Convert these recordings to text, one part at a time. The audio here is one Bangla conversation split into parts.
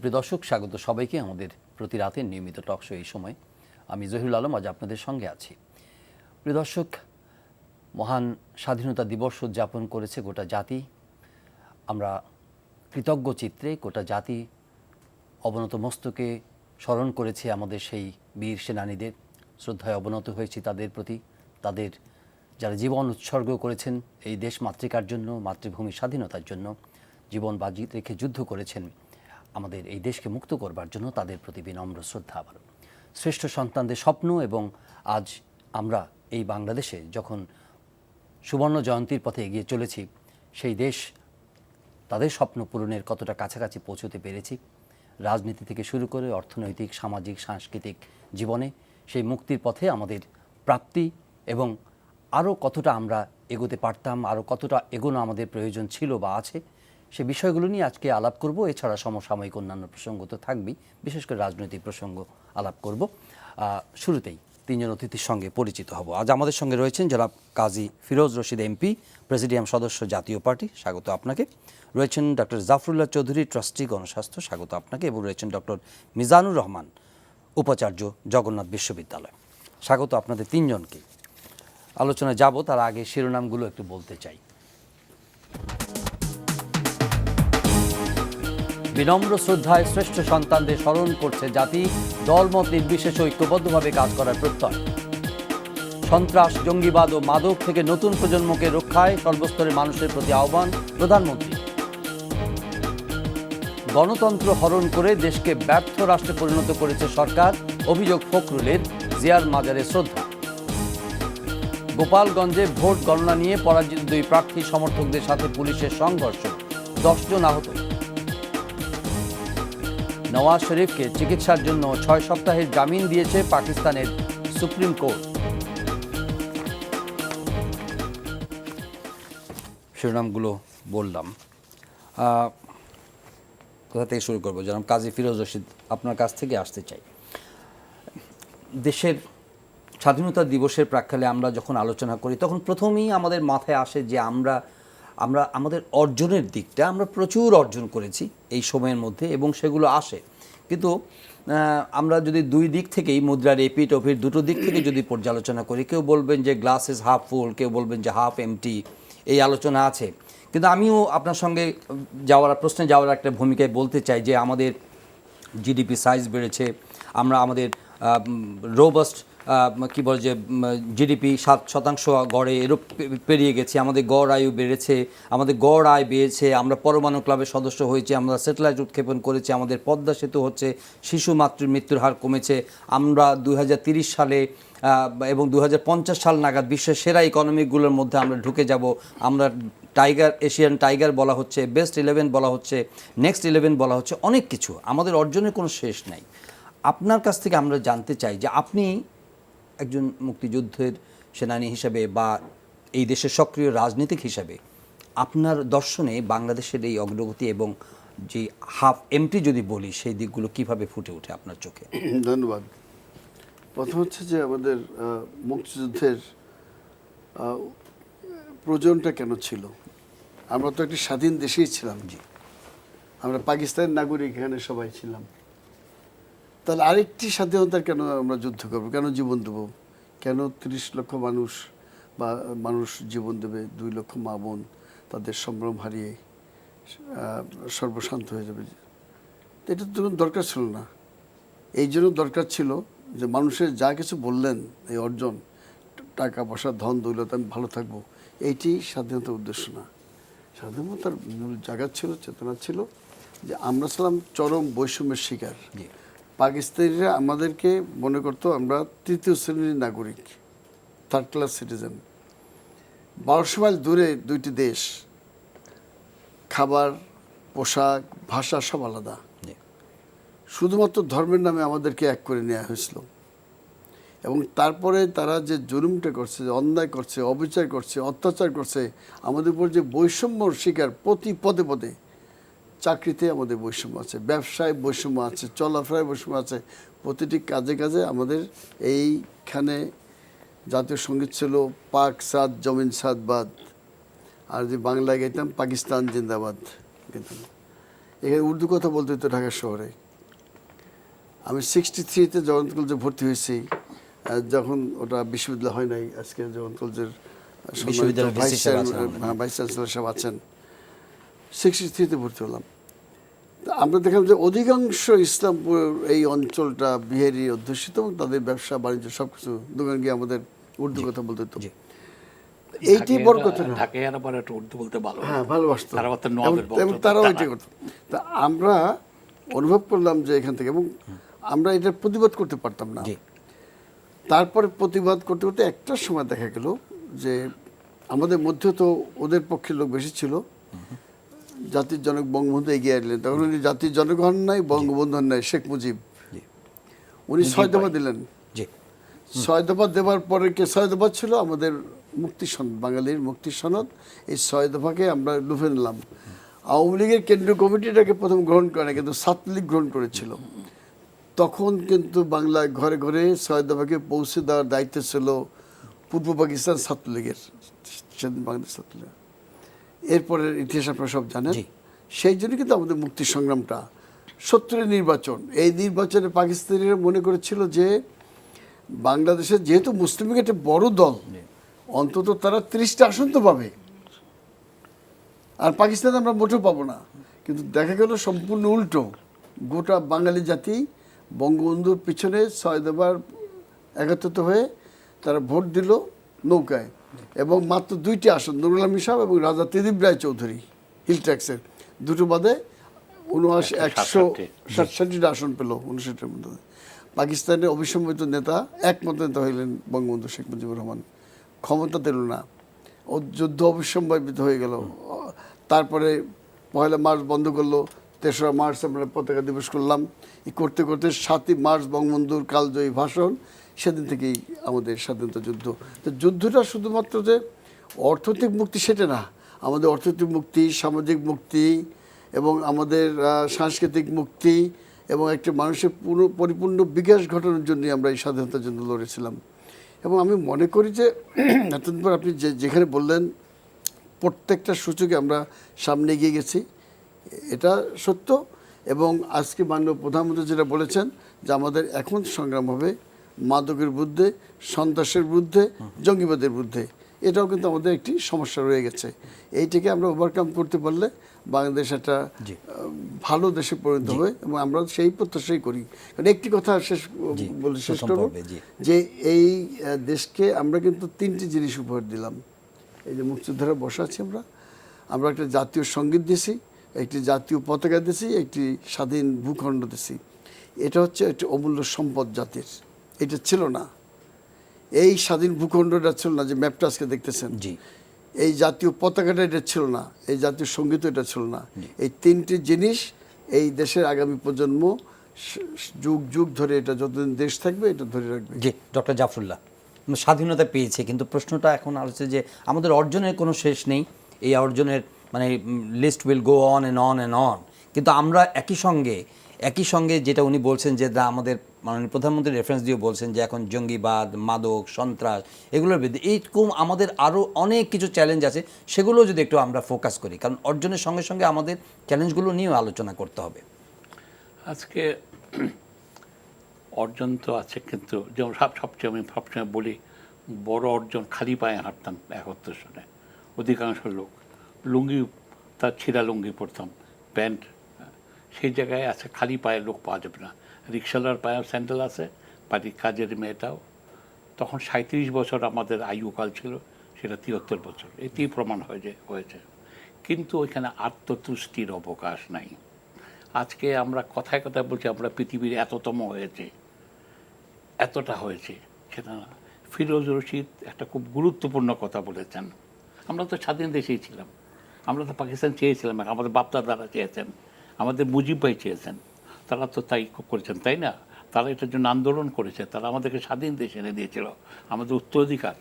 সুপ্রিয় দর্শক, স্বাগত সবাইকে আমাদের প্রতি রাতের নিয়মিত টক শো। এই সময় আমি জহিরুল আলম আজ আপনাদের সঙ্গে আছি। প্রিয় দর্শক, মহান স্বাধীনতা দিবস উদযাপন করেছে গোটা জাতি। আমরা কৃতজ্ঞ চিত্রে গোটা জাতি অবনত মস্তকে স্মরণ করেছে আমাদের সেই বীর সেনানীদের, শ্রদ্ধায় অবনত হয়েছি তাদের প্রতি। তাদের যারা জীবন উৎসর্গ করেছেন এই দেশ মাতৃকার জন্য, মাতৃভূমির স্বাধীনতার জন্য জীবন বাজি রেখে যুদ্ধ করেছেন আমাদের এই দেশকে মুক্ত করবার জন্য, তাদের প্রতি বিনম্র শ্রদ্ধা। আবার শ্রেষ্ঠ সন্তানদের স্বপ্ন, এবং আজ আমরা এই বাংলাদেশে যখন সুবর্ণ জয়ন্তীর পথে এগিয়ে চলেছি, সেই দেশ তাদের স্বপ্ন পূরণের কতটা কাছাকাছি পৌঁছতে পেরেছি, রাজনীতি থেকে শুরু করে অর্থনৈতিক, সামাজিক, সাংস্কৃতিক জীবনে সেই মুক্তির পথে আমাদের প্রাপ্তি, এবং আরও কতটা আমরা এগোতে পারতাম, আরও কতটা এগোনো আমাদের প্রয়োজন ছিল বা আছে, সে বিষয়গুলো নিয়ে আজকে আলাপ করব। এছাড়া সমসাময়িক অন্যান্য প্রসঙ্গ তো থাকবেই, বিশেষ করে রাজনৈতিক প্রসঙ্গ আলাপ করব। শুরুতেই তিনজন অতিথির সঙ্গে পরিচিত হব। আজ আমাদের সঙ্গে রয়েছেন জনাব কাজী ফিরোজ রশিদ এমপি, প্রেসিডিয়াম সদস্য, জাতীয় পার্টি, স্বাগত আপনাকে। রয়েছেন ডক্টর জাফরুল্লাহ চৌধুরী, ট্রাস্টি, গণস্বাস্থ্য, স্বাগত আপনাকে। এবং রয়েছেন ডক্টর মিজানুর রহমান, উপাচার্য, জগন্নাথ বিশ্ববিদ্যালয়, স্বাগত আপনাদের তিনজনকে। আলোচনায় যাব তার আগে শিরোনামগুলো একটু বলতে চাই। বিনম্র শ্রদ্ধায় শ্রেষ্ঠ সন্তানদের স্মরণ করছে জাতি, দলমত নির্বিশেষে ঐক্যবদ্ধভাবে কাজ করার প্রত্যয়। সন্ত্রাস, জঙ্গিবাদ ও মাদক থেকে নতুন প্রজন্মকে রক্ষায় সর্বস্তরের মানুষের প্রতি আহ্বান প্রধানমন্ত্রী। গণতন্ত্র হরণ করে দেশকে ব্যর্থ রাষ্ট্রে পরিণত করেছে সরকার, অভিযোগ ফখরুলের, জিয়ার মাজারে শ্রদ্ধা। গোপালগঞ্জে ভোট গণনা নিয়ে পরাজিত দুই প্রার্থী সমর্থকদের সাথে পুলিশের সংঘর্ষ, 10 জন আহত। নওয়াজ শরীফকে চিকিৎসার জন্য 6 সপ্তাহের জামিন দিয়েছে পাকিস্তানের সুপ্রিম কোর্ট। শিরোনামগুলো বললাম, কোথা থেকে শুরু করবো? জনাব কাজী ফিরোজ রশিদ, আপনার কাছ থেকে আসতে চাই। দেশের স্বাধীনতা দিবসের প্রাক্কালে আমরা যখন আলোচনা করি, তখন প্রথমেই আমাদের মাথায় আসে যে আমরা আমাদের অর্জনের দিকটা আমরা প্রচুর অর্জন করেছি এই সময়ের মধ্যে, এবং সেগুলো আসে। কিন্তু আমরা যদি দুই দিক থেকেই, মুদ্রার এপিট ওপিট দুটো দিক থেকে যদি পর্যালোচনা করি, কেউ বলবেন যে গ্লাস ইজ হাফ ফুল, কেউ বলবেন যে হাফ এমটি, এই আলোচনা আছে। কিন্তু আমিও আপনার সঙ্গে প্রশ্নে যাওয়ার একটা ভূমিকায় বলতে চাই যে আমাদের জিডিপি সাইজ বেড়েছে, আমরা আমাদের রোবাস্ট কী বলে যে জিডিপি 7% গড়ে এরও পেরিয়ে গেছে, আমাদের গড় আয়ু বেড়েছে, আমাদের গড় আয় বেড়েছে, আমরা পরমাণু ক্লাবের সদস্য হয়েছি, আমরা স্যাটেলাইট উৎক্ষেপণ করেছি, আমাদের পদ্মা সেতু হচ্ছে, শিশু মৃত্যুর হার কমেছে, আমরা 2030 সালে এবং 2050 সাল নাগাদ বিশ্বের সেরা ইকোনমিকগুলোর মধ্যে আমরা ঢুকে যাব, আমরা এশিয়ান টাইগার বলা হচ্ছে, বেস্ট 11 বলা হচ্ছে, নেক্সট 11 বলা হচ্ছে, অনেক কিছু। আমাদের অর্জনের কোনো শেষ নাই। আপনার কাছ থেকে আমরা জানতে চাই যে আপনি একজন মুক্তিযুদ্ধের সেনানী হিসেবে বা এই দেশের সক্রিয় রাজনীতিক হিসেবে আপনার দর্শনে বাংলাদেশের এই অগ্রগতি এবং যে হাফ এমটি যদি বলি, সেই দিকগুলো কিভাবে ফুটে ওঠে আপনার চোখে? ধন্যবাদ। প্রথম হচ্ছে যে আমাদের মুক্তিযুদ্ধের প্রয়োজনটা কেন ছিল? আমরা তো একটি স্বাধীন দেশেই ছিলাম, জি, আমরা পাকিস্তানের নাগরিক, এখানে সবাই ছিলাম। তাহলে আরেকটি স্বাধীনতার কেন আমরা যুদ্ধ করবো, কেন জীবন দেবো, কেন 30 লক্ষ মানুষ জীবন দেবে, 2 লক্ষ মা বোন তাদের সম্ভ্রম হারিয়ে সর্বশান্ত হয়ে যাবে? এটা তো দরকার ছিল না। এই জন্য দরকার ছিল যে মানুষের যা কিছু বললেন, এই অর্জন, টাকা পয়সা, ধন দৌলত, আমি ভালো থাকবো, এইটি স্বাধীনতার উদ্দেশ্য না। স্বাধীনতার মূল জায়গা ছিল, চেতনা ছিল যে আমরা ছিলাম চরম বৈষম্যের শিকার। পাকিস্তানিরা আমাদেরকে মনে করতো আমরা 3য় শ্রেণীর নাগরিক, 3rd ক্লাস সিটিজেন। 1200 মাইল দূরে দুইটি দেশ, খাবার, পোশাক, ভাষা সব আলাদা। শুধুমাত্র ধর্মের নামে আমাদেরকে এক করে নেওয়া হয়েছিল। এবং তারপরে তারা যে জুলুমটা করছে, অন্যায় করছে, অবিচার করছে, অত্যাচার করছে, আমাদের উপর যে বৈষম্যর শিকার, প্রতি পদে পদে, চাকরিতে আমাদের বৈষম্য আছে, ব্যবসায় বৈষম্য আছে, চলাফেরায় বৈষম্য আছে, প্রতিটি কাজে কাজে আমাদের এইখানে জাতীয় সঙ্গীত ছিল পাক সাদ জমিন সাদ বাদ, আর যে বাংলায় গাইতাম পাকিস্তান জিন্দাবাদ গাইতাম। এখানে উর্দু কথা বলতে হতো ঢাকা শহরে। আমি 63-তে জগন্নাথ কলেজে ভর্তি হয়েছি, যখন ওটা বিশ্ববিদ্যালয় হয় নাই। আজকে জগন্নাথ কলেজের বিশ্ববিদ্যালয়ের ভিসি সাহেব আছেন আমাদের। ভাইস চ্যান্সেলর সাহেব আছেন। 63-তে ভর্তি হলাম। তা আমরা দেখলাম যে অধিকাংশ ইসলামপুর এই অঞ্চলটা বিহারি অধ্যুষিত এবং তাদের ব্যবসা বাণিজ্য সবকিছু দোকান গিয়ে আমাদের উর্দু কথা বলতে হতো। জি। এইটি বড় কথা না। ঢাকায় আবার একটু উর্দু বলতে ভালো, হ্যাঁ, ভালোবাসতো। তারা তো নবাবের এবং বংশ, তারাও এটাই করতো। তা আমরা অনুভব করলাম যে এখান থেকে, এবং আমরা এটার প্রতিবাদ করতে পারতাম না। জি। তারপরে প্রতিবাদ করতে করতে একটা সময় দেখা গেল যে আমাদের মধ্যে তো ওদের পক্ষের লোক বেশি ছিল। জাতির জনক বঙ্গবন্ধু এগিয়ে এলেন, তখন উনি জাতির জনক হন নাই, বঙ্গবন্ধু হন নাই, শেখ মুজিব। জি। উনি 6 দফা দিলেন। জি। 6 দফা দেওয়ার পরে 6 দফা ছিল আমাদের মুক্তি সনদ, বাঙালির মুক্তি সনদ। এই 6 দফাকে আমরা লুফে নিলাম। আওয়ামী লীগের কেন্দ্রীয় কমিটিটাকে প্রথম গ্রহণ করে না, কিন্তু ছাত্রলীগ গ্রহণ করেছিল। তখন কিন্তু বাংলায় ঘরে ঘরে 6 দফাকে পৌঁছে দেওয়ার দায়িত্ব ছিল পূর্ব পাকিস্তান ছাত্রলীগের, সেদিন বাংলাদেশ ছাত্রলীগ। এরপরের ইতিহাস আপনারা সব জানেন। জি। সেই জন্য কিন্তু আমাদের মুক্তি সংগ্রামটা 70-এর নির্বাচন, এই নির্বাচনে পাকিস্তানিরা মনে করেছিল যে বাংলাদেশে যেহেতু মুসলিম লীগ একটা বড় দল, অন্তত তারা 30টা আসন তো পাবে, আর পাকিস্তানে আমরা মোটেও পাবো না। কিন্তু দেখা গেল সম্পূর্ণ উল্টো। গোটা বাঙালি জাতি বঙ্গবন্ধুর পিছনে 6 দফার একত্রিত হয়ে তারা ভোট দিল নৌকায়, এবং মাত্র 2টি আসন, নুরুল আমিন সাহেব এবং রাজা ত্রিদিব রায় চৌধুরী হিল ট্যাক্সের দুটো বাদে 167টা আসন পেল 59-এর মধ্যে। পাকিস্তানের অবিসম্মিত নেতা, একমাত্র নেতা হইলেন বঙ্গবন্ধু শেখ মুজিবুর রহমান। ক্ষমতা দিল না, ও যুদ্ধ অবিসম্ভাবিত হয়ে গেল। তারপরে 1 মার্চ বন্ধ করলো, 3রা মার্চ আমরা পতাকা দিবস করলাম। এই করতে করতে 7ই মার্চ বঙ্গবন্ধুর কালজয়ী ভাষণ, সেদিন থেকেই আমাদের স্বাধীনতা যুদ্ধ। তো যুদ্ধটা শুধুমাত্র যে অর্থনৈতিক মুক্তি সেটা না, আমাদের অর্থনৈতিক মুক্তি, সামাজিক মুক্তি এবং আমাদের সাংস্কৃতিক মুক্তি এবং একটা মানুষের পরিপূর্ণ বিকাশ ঘটানোর জন্যই আমরা এই স্বাধীনতার জন্য লড়েছিলাম। এবং আমি মনে করি যে এতদিন পর আপনি যেখানে বললেন প্রত্যেকটা সূচকে আমরা সামনে এগিয়ে গেছি, এটা সত্য। এবং আজকে মাননীয় প্রধানমন্ত্রী যেটা বলেছেন যে আমাদের এখন সংগ্রাম হবে মাদকের বিরুদ্ধে, সন্ত্রাসের বিরুদ্ধে, জঙ্গিবাদের বিরুদ্ধে। এটাও কিন্তু আমাদের একটি সমস্যা রয়ে গেছে। এইটাকে আমরা ওভারকাম করতে পারলে বাংলাদেশ একটা ভালো দেশে পরিণত হবে, এবং আমরা সেই প্রত্যাশাই করি। কারণ একটি কথা বলে শেষ করব যে এই দেশকে আমরা কিন্তু 3টি জিনিস উপহার দিলাম। এই যে মুক্তিযোদ্ধারা বসে আছি, আমরা একটা জাতীয় সঙ্গীত দিয়েছি, একটি জাতীয় পতাকা দিয়েছি, একটি স্বাধীন ভূখণ্ড দিয়েছি। এটা হচ্ছে একটি অমূল্য সম্পদ জাতির। এটা ছিল না, এই স্বাধীন ভূখণ্ডটা ছিল না যে ম্যাপটা আজকে দেখতেছেন, এই জাতীয় পতাকাটা এটা ছিল না, এই জাতীয় সঙ্গীত এটা ছিল না। এই 3টি জিনিস এই দেশের আগামী প্রজন্ম যুগ যুগ ধরে, এটা যতদিন দেশ থাকবে এটা ধরে রাখবে। জি, ডক্টর জাফরুল্লাহ, স্বাধীনতা পেয়েছে, কিন্তু প্রশ্নটা এখন হচ্ছে যে আমাদের অর্জনের কোনো শেষ নেই। এই অর্জনের মানে list will go on and on and on. কিন্তু আমরা একই সঙ্গে যেটা উনি বলছেন যে আমাদের মাননীয় প্রধানমন্ত্রী রেফারেন্স দিয়ে বলছেন যে এখন জঙ্গিবাদ, মাদক, সন্ত্রাস, এগুলোর বিরুদ্ধে এইরকম আমাদের আরও অনেক কিছু চ্যালেঞ্জ আছে, সেগুলো যদি একটু আমরা ফোকাস করি, কারণ অর্জনের সঙ্গে সঙ্গে আমাদের চ্যালেঞ্জগুলো নিয়েও আলোচনা করতে হবে। আজকে অর্জন তো আছে, কিন্তু যেমন আমি সবসময় বলি, বড় অর্জন খালি পায়ে হাঁটতাম 71 সনে। অধিকাংশ লোক লুঙ্গি, তার ছিঁড়া লুঙ্গি পরতাম, প্যান্ট। সেই জায়গায় আছে খালি পায়ে লোক পাওয়া যাবে না। রিক্সাওয়ালার পায়ে স্যান্ডেল আছে, বাড়ির কাজের মেয়েটাও। তখন 37 বছর আমাদের আয়ুকাল ছিল, সেটা 73 বছর। এতেই প্রমাণ হয়েছে। কিন্তু ওইখানে আত্মতুষ্টির অবকাশ নাই। আজকে আমরা কথায় কথায় বলছি আমরা পৃথিবীর এততম হয়েছে, এতটা হয়েছে, সেটা না। ফিরোজ রশিদ একটা খুব গুরুত্বপূর্ণ কথা বলেছেন। আমরা তো স্বাধীন দেশেই ছিলাম, আমরা তো পাকিস্তান চেয়েছিলাম, আমাদের বাপদাদারা চেয়েছেন, আমাদের মুজিব ভাই চেয়েছেন, তারা তো তাই করেছেন, তাই না? তারা এটার জন্য আন্দোলন করেছে, তারা আমাদেরকে স্বাধীন দেশ এনে দিয়েছিল, আমাদের উত্তরাধিকার।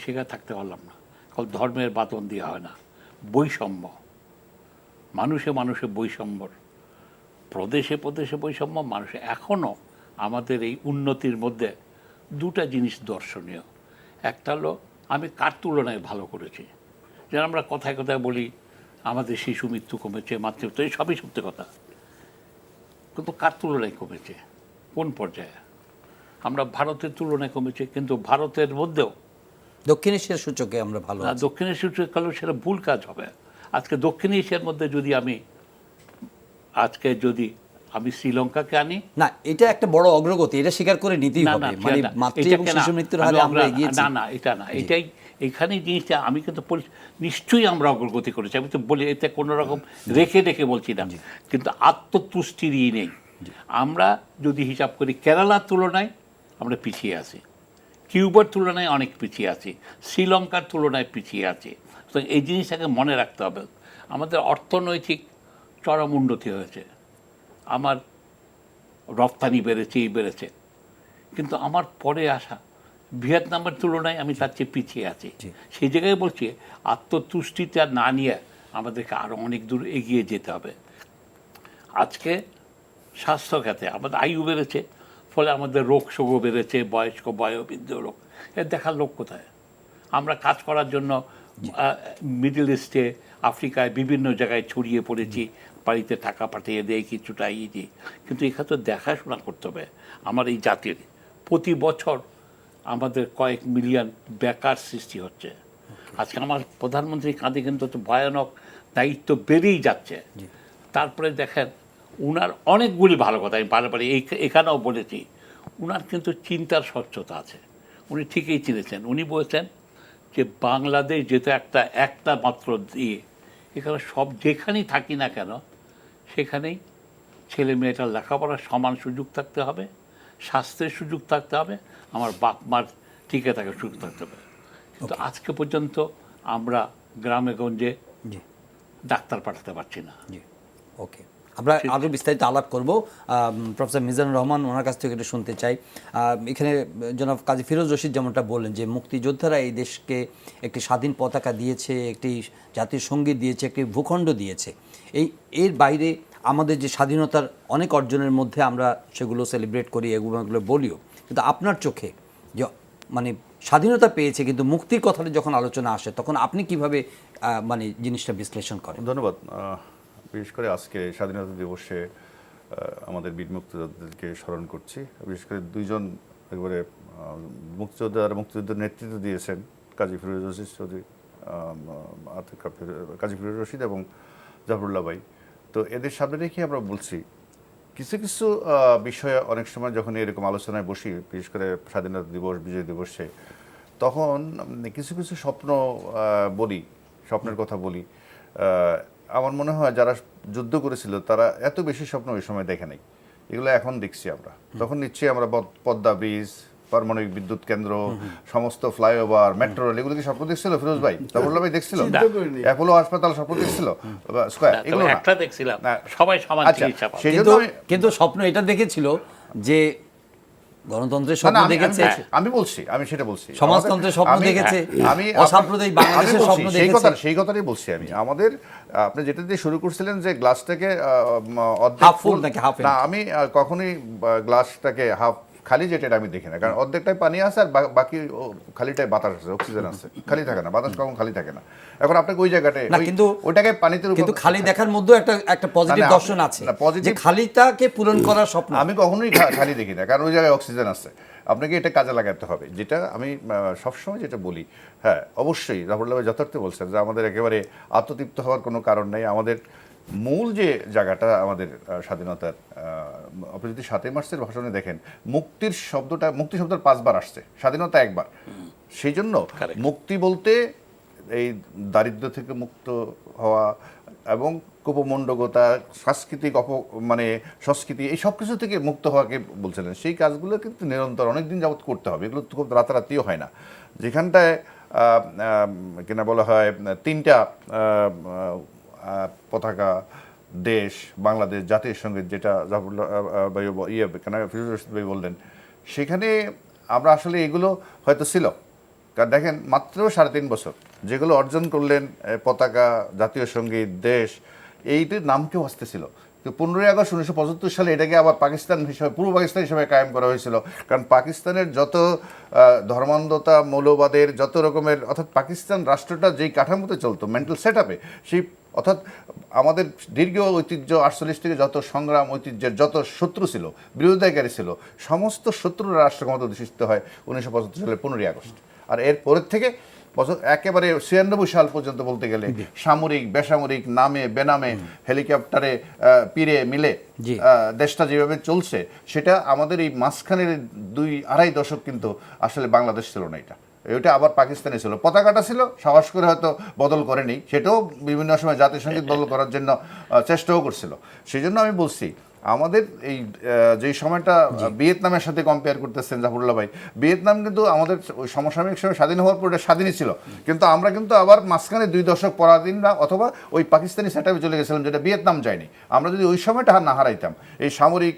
সেখানে থাকতে পারলাম না, কারণ ধর্মের বাঁধন দেওয়া হয় না। বৈষম্য, মানুষে মানুষে বৈষম্য, প্রদেশে প্রদেশে বৈষম্য, মানুষে। এখনও আমাদের এই উন্নতির মধ্যে 2টা জিনিস দর্শনীয়। একটা হলো আমি কার তুলনায় ভালো করেছি। যেন আমরা কথায় কথায় বলি আমাদের শিশু মৃত্যু কমেছে, মাতৃত্ব, এই সবই সত্যি কথা। কিন্তু কার তুলনায় কমেছে, কোন পর্যায়ে? আমরা ভারতের তুলনায় কমেছে, কিন্তু ভারতের মধ্যেও দক্ষিণ এশিয়ার সূচকে আমরা ভালো আছি। দক্ষিণ এশিয়ার কালেও সেটা ভুল কাজ হবে। আজকে দক্ষিণ এশিয়ার মধ্যে যদি আমি শ্রীলঙ্কাকে আনি, না, এটা একটা বড় অগ্রগতি, এটা স্বীকার করে নিতেই না, হবে। না, মানে এটা- মাতৃ এটা এবং কেন? শিশু মৃত্যুর হারে আমরা এগিয়েছি। না, এটা না, এটাই এখানেই জিনিসটা আমি কিন্তু নিশ্চয়ই আমরা অগ্রগতি করেছি। আমি তো বলি, এতে কোনো রকম রেখে বলছি না, কিন্তু আত্মতুষ্টির নেই। আমরা যদি হিসাব করি কেরালার তুলনায় আমরা পিছিয়ে আছি, কিউবার তুলনায় অনেক পিছিয়ে আছি, শ্রীলঙ্কার তুলনায় পিছিয়ে আছি। তো এই জিনিসটাকে মনে রাখতে হবে। আমাদের অর্থনৈতিক চরম উন্নতি হয়েছে, আমার রপ্তানি বেড়েছে, কিন্তু আমার পরে আসা ভিয়েতনামের তুলনায় আমি তার চেয়ে পিছিয়ে আছি। সেই জায়গায় বলছি, আত্মতুষ্টিটা না নিয়ে আমাদেরকে আরও অনেক দূর এগিয়ে যেতে হবে। আজকে স্বাস্থ্য খাতে আমাদের আয়ু বেড়েছে, ফলে আমাদের রোগ শোকও বেড়েছে, বয়স্ক বয়োবৃদ্ধ লোক, এর দেখার লোক কোথায়? আমরা কাজ করার জন্য মিডল ইস্টে, আফ্রিকায় বিভিন্ন জায়গায় ছড়িয়ে পড়েছি, বাড়িতে টাকা পাঠিয়ে দেয়, কিছুটা দিই, কিন্তু এখানে তো দেখাশোনা করতে হবে। আমার এই জাতির প্রতি বছর আমাদের কয়েক মিলিয়ন বেকার সৃষ্টি হচ্ছে। আজকে আমার প্রধানমন্ত্রী কাঁধে কিন্তু তো ভয়ানক দায়িত্ব বেড়েই যাচ্ছে। তারপরে দেখেন, উনার অনেকগুলি ভালো কথা, আমি বারে এখানেও বলেছি, উনার কিন্তু চিন্তার স্বচ্ছতা আছে। উনি ঠিকই চিনেছেন। উনি বলছেন যে বাংলাদেশ যেটা একটা মাত্র দিয়ে, এখানে সব যেখানেই থাকি না কেন সেখানেই ছেলে মেয়েটার লেখাপড়ার সমান সুযোগ থাকতে হবে, স্বাস্থ্যের সুযোগ থাকতে হবে, আমার বাপ মার টিকে থাকার সুযোগ থাকতে হবে। কিন্তু আজকে পর্যন্ত আমরা গ্রামে গঞ্জে ডাক্তার পাঠাতে পারছি না। জি, ওকে, আমরা আরও বিস্তারিত আলাপ করব। প্রফেসর মিজানুর রহমান, ওনার কাছ থেকে একটু শুনতে চাই। এখানে জনাব কাজী ফিরোজ রশিদ যেমনটা বললেন যে মুক্তিযোদ্ধারা এই দেশকে একটি স্বাধীন পতাকা দিয়েছে, একটি জাতীয় সঙ্গীত দিয়েছে, একটি ভূখণ্ড দিয়েছে। এর বাইরে আমাদের যে স্বাধীনতার অনেক অর্জনের মধ্যে আমরা সেগুলো সেলিব্রেট করি, এগুলো বলিও, কিন্তু আপনার চোখে যে মানে স্বাধীনতা পেয়েছে কিন্তু মুক্তির কথাটা যখন আলোচনা আসে, তখন আপনি কিভাবে মানে জিনিসটা বিশ্লেষণ করেন? ধন্যবাদ। বিশেষ করে আজকে স্বাধীনতা দিবসে আমাদের বীর মুক্তিযোদ্ধাদেরকে স্মরণ করছি। বিশেষ করে দুইজন একবারে মুক্তিযুদ্ধের নেতৃত্ব দিয়েছেন, কাজী ফিরোজ রশিদ চৌধুরী, কাজী ফিরোজ রশিদ এবং জাফরুল্লাহ ভাই। তো এদের সামনে রেখে আমরা বলছি, কিছু কিছু বিষয়ে অনেক সময় যখন এরকম আলোচনায় বসি, বিশেষ করে স্বাধীনতা দিবস, বিজয় দিবসে, তখন কিছু কিছু স্বপ্ন বলি, স্বপ্নের কথা বলি। আমার মনে হয় যারা যুদ্ধ করেছিল তারা এত বেশি স্বপ্ন ওই সময় দেখে নাই, এগুলো এখন দেখছি আমরা। তখন নিশ্চয়ই আমরা পদ্মা ব্রিজ, পারমাণবিক বিদ্যুৎ কেন্দ্র, সমস্ত ফ্লাইওভার, মেট্রো রেল, এগুলো কি স্বপ্ন দেখছিল ফিরোজ ভাই, জাফরুল্লাহ ভাই দেখছিল? অ্যাপোলো হাসপাতাল স্বপ্ন দেখছিল, স্কয়ার, এগুলো না। একটা দেখছিলাম, সবাই সমান আচ্ছা, চিকিৎসা পাবে। সেই জন্য কিন্তু স্বপ্ন এটা দেখেছিল যে গণতন্ত্রের না, স্বপ্ন না, দেখেছে, আমি সেটা বলছি, সমাজতন্ত্রের স্বপ্ন আমি- দেখেছে, আমি অসাম্প্রদায়িক বাংলাদেশের স্বপ্ন দেখেছে। সেই কথাটাই বলছি আমি। আমাদের আপনি যেটা দিয়ে শুরু করছিলেন যে গ্লাসটাকে অর্ধেক Half full নাকি half না, empty? আমি কখনোই গ্লাসটাকে হাফ খালি যেটা আমি দেখি না, কারণ অর্ধেকটাই পানি আছে আর বাকি খালিটাই বাতাস আছে, অক্সিজেন আছে, খালি থাকে না, বাতাস কখন খালি থাকে না। এখন আপনাকে ওই জায়গাটায় না, কিন্তু ওইটাকে পানিতে কিন্তু খালি দেখার মধ্যেও একটা পজিটিভ না, দর্শন আছে, না, positive- যে খালিটাকে পূরণ করার স্বপ্ন। আমি কখনোই খালি দেখি না, কারণ ওই জায়গায় অক্সিজেন আছে, আপনাকে এটা কাজে লাগাতে হবে। যেটা আমি সবসময় যেটা বলি, হ্যাঁ অবশ্যই রাহুল ভাই যথার্থ বলছেন যে আমাদের একেবারে আত্মতৃপ্ত হওয়ার কোনো কারণ নেই। আমাদের মূল যে জায়গাটা আমাদের স্বাধীনতার, আপনি যদি 7ই মার্চের ভাষণে দেখেন, মুক্তি শব্দটা 5বার আসছে, স্বাধীনতা একবার। সেই জন্য মুক্তি বলতে এই দারিদ্র্য থেকে মুক্ত হওয়া এবং কুপমণ্ডকতা, সাংস্কৃতিক সংস্কৃতি, এই সব কিছু থেকে মুক্ত হওয়াকে বলছিলেন। সেই কাজগুলো কিন্তু নিরন্তর অনেক দিন যাবত করতে হবে, এগুলো খুব রাতারাতিও হয় না। যেখানটায় কিনা বলা হয় 3টা পতাকা, দেশ, বাংলাদেশ, জাতীয় সঙ্গীত, যেটা জাফরুল্লাহ ভাই ফিরোজ রশিদ ভাই বললেন, সেখানে আমরা আসলে এগুলো হয়তো ছিল, কারণ দেখেন মাত্র 3.5 বছর যেগুলো অর্জন করলেন, পতাকা, জাতীয় সঙ্গীত, দেশ, এইটির নাম কেউ আসতেছিল। তো 15ই আগস্ট 1975 সালে এটাকে আবার পাকিস্তান হিসাবে, পূর্ব পাকিস্তান হিসাবে কায়েম করা হয়েছিল, কারণ পাকিস্তানের যত ধর্মান্ধতা, মৌলবাদের যত রকমের, অর্থাৎ পাকিস্তান রাষ্ট্রটা যেই কাঠামোতে চলতো, মেন্টাল সেট আপে, সেই অর্থাৎ আমাদের দীর্ঘ ঐতিহ্য 48 থেকে যত সংগ্রাম ঐতিহ্যের যত শত্রু ছিল, বিরোধিতাকারী ছিল, সমস্ত শত্রুরা রাষ্ট্র ক্ষমতা অধিষ্ঠিত হয় 1975 সালের 15ই আগস্ট। আর এর পরের থেকে একেবারে 96 সাল পর্যন্ত বলতে গেলে সামরিক বেসামরিক নামে বেনামে হেলিকপ্টারে পিরে মিলে জি। দেশটা যেভাবে চলছে, সেটা আমাদের এই মাঝখানের 2-2.5 দশক কিন্তু আসলে বাংলাদেশ ছিল না। এটা আবার পাকিস্তানে ছিল, পতাকাটা ছিল, সাহস করে হয়তো বদল করেনি, সেটাও বিভিন্ন সময় জাতীয় সঙ্গীত বদল করার জন্য চেষ্টাও করছিল। সেই জন্য আমি বলছি আমাদের এই যে সময়টা ভিয়েতনামের সাথে কম্পেয়ার করতেছেন জাফরুল্লাহ ভাই, ভিয়েতনাম কিন্তু আমাদের ওই সমসাময়িক সময় স্বাধীন হওয়ার পর এটা স্বাধীনই ছিল, কিন্তু আমরা কিন্তু আবার মাঝখানে 2 দশক পরাধীন না অথবা ওই পাকিস্তানি সেটআপে চলে গেছিলাম, যেটা ভিয়েতনাম যায়নি। আমরা যদি ওই সময়টা না হারাইতাম, এই সামরিক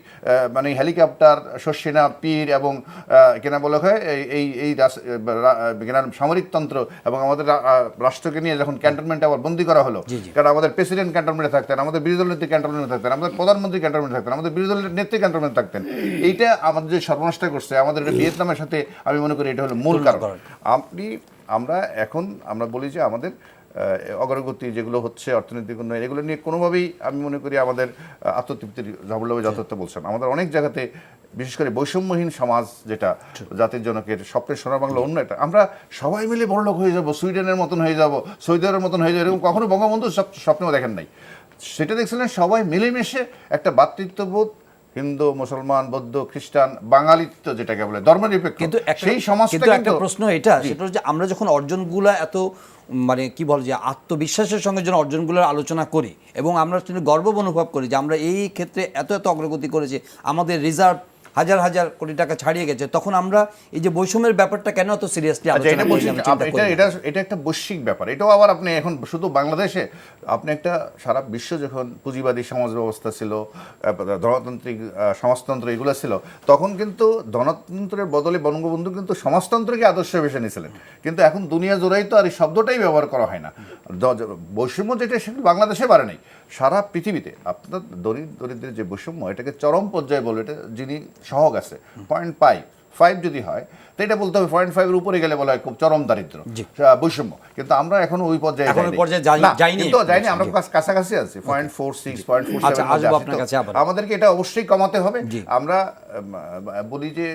মানে হেলিকপ্টার, শস্যিনা, পীর এবং কেনা বলা হয় এই সামরিক তন্ত্র এবং আমাদের রাষ্ট্রকে নিয়ে যখন ক্যান্টনমেন্টে আবার বন্দী করা হলো, কারণ আমাদের প্রেসিডেন্ট ক্যান্টনমেন্টে থাকতেন, আমাদের বিরোধী দল নেত্রী ক্যান্টনমেন্টে থাকতেন, আমাদের প্রধানমন্ত্রী ক্যান্টনমেন্টে থাকতেন, আমাদের বিরোধী দলের নেত্রী ক্যান্টনমেন্টে থাকতেন। এইটা আমাদের যে সর্বনাশটা করছে আমাদের ভিয়েতনামের সাথে, আমি মনে করি এটা হলো মূল কারণ। আমরা বলি যে আমাদের অগ্রগতি যেগুলো হচ্ছে অর্থনৈতিক উন্নয়ন, এগুলো নিয়ে কোনোভাবেই আমি মনে করি আমাদের আত্মতৃপ্তির জাফরুল্লাহ যথার্থ বলছেন। আমাদের অনেক জায়গাতে বিশেষ করে বৈষম্যহীন সমাজ, যেটা জাতির জনকের স্বপ্নের সোনার বাংলা উন্নয়নটা, আমরা সবাই মিলে বড়লোক হয়ে যাব, সুইডেনের মতন হয়ে যাব, সৌদি আরবের মতন হয়ে যাবো, এরকম কখনো বঙ্গবন্ধু স্বপ্নেও দেখেন নাই। সেটা দেখছিলেন সবাই মিলেমিশে একটা ভ্রাতৃত্ববোধ, হিন্দু মুসলমান বৌদ্ধ খ্রিস্টান বাঙালিত্ব যেটাকে বলে ধর্মনিরপেক্ষ, কিন্তু সেই সমাজটা কিন্তু একটা কিন্তু প্রশ্ন এটা, সেটা হচ্ছে আমরা যখন অর্জনগুলো এত মানে কি বল যে আত্মবিশ্বাসের সঙ্গে যখন অর্জনগুলোর আলোচনা করি এবং আমরা গর্ব অনুভব করি যে আমরা এই ক্ষেত্রে এত এত অগ্রগতি করেছি, আমাদের রিজার্ভ হাজার হাজার কোটি টাকা ছাড়িয়ে গেছে, তখন আমরা এই যে বৈষম্যের ব্যাপারটা কেন এত সিরিয়াসলি আলোচনা করি না? এটা একটা বৈশ্বিক ব্যাপার। এটাও আবার আপনি এখন শুধু বাংলাদেশে, আপনি একটা সারা বিশ্ব যখন পুঁজিবাদী সমাজ ব্যবস্থা ছিল, ধনতান্ত্রিক সমাজতন্ত্র এগুলো ছিল, তখন কিন্তু ধনতন্ত্রের বদলে বঙ্গবন্ধু কিন্তু সমাজতন্ত্রকে আদর্শ বেছে নিয়েছিলেন। কিন্তু এখন দুনিয়া জোড়াই তো আর এই শব্দটাই ব্যবহার করা হয় না। বৈষম্য যেটা সেটা বাংলাদেশে বাড়ে নাই, সারা পৃথিবীতে আপনার দরিদ্রের যে বৈষম্য, এটাকে চরম পর্যায়ে বলে, এটা যিনি সহগ আছে 0.5 যদি হয়, তো এটা বলতে হবে 0.5-এর উপরে গেলে বলা হয় খুব চরম দারিদ্র বৈষম্য। কিন্তু আমরা এখন ওই পর্যায়ে যাইনি, আমরা কাছাকাছি আছি 0.46 0.47। আমাদেরকে এটা অবশ্যই কমাতে হবে। আমরা বলি যে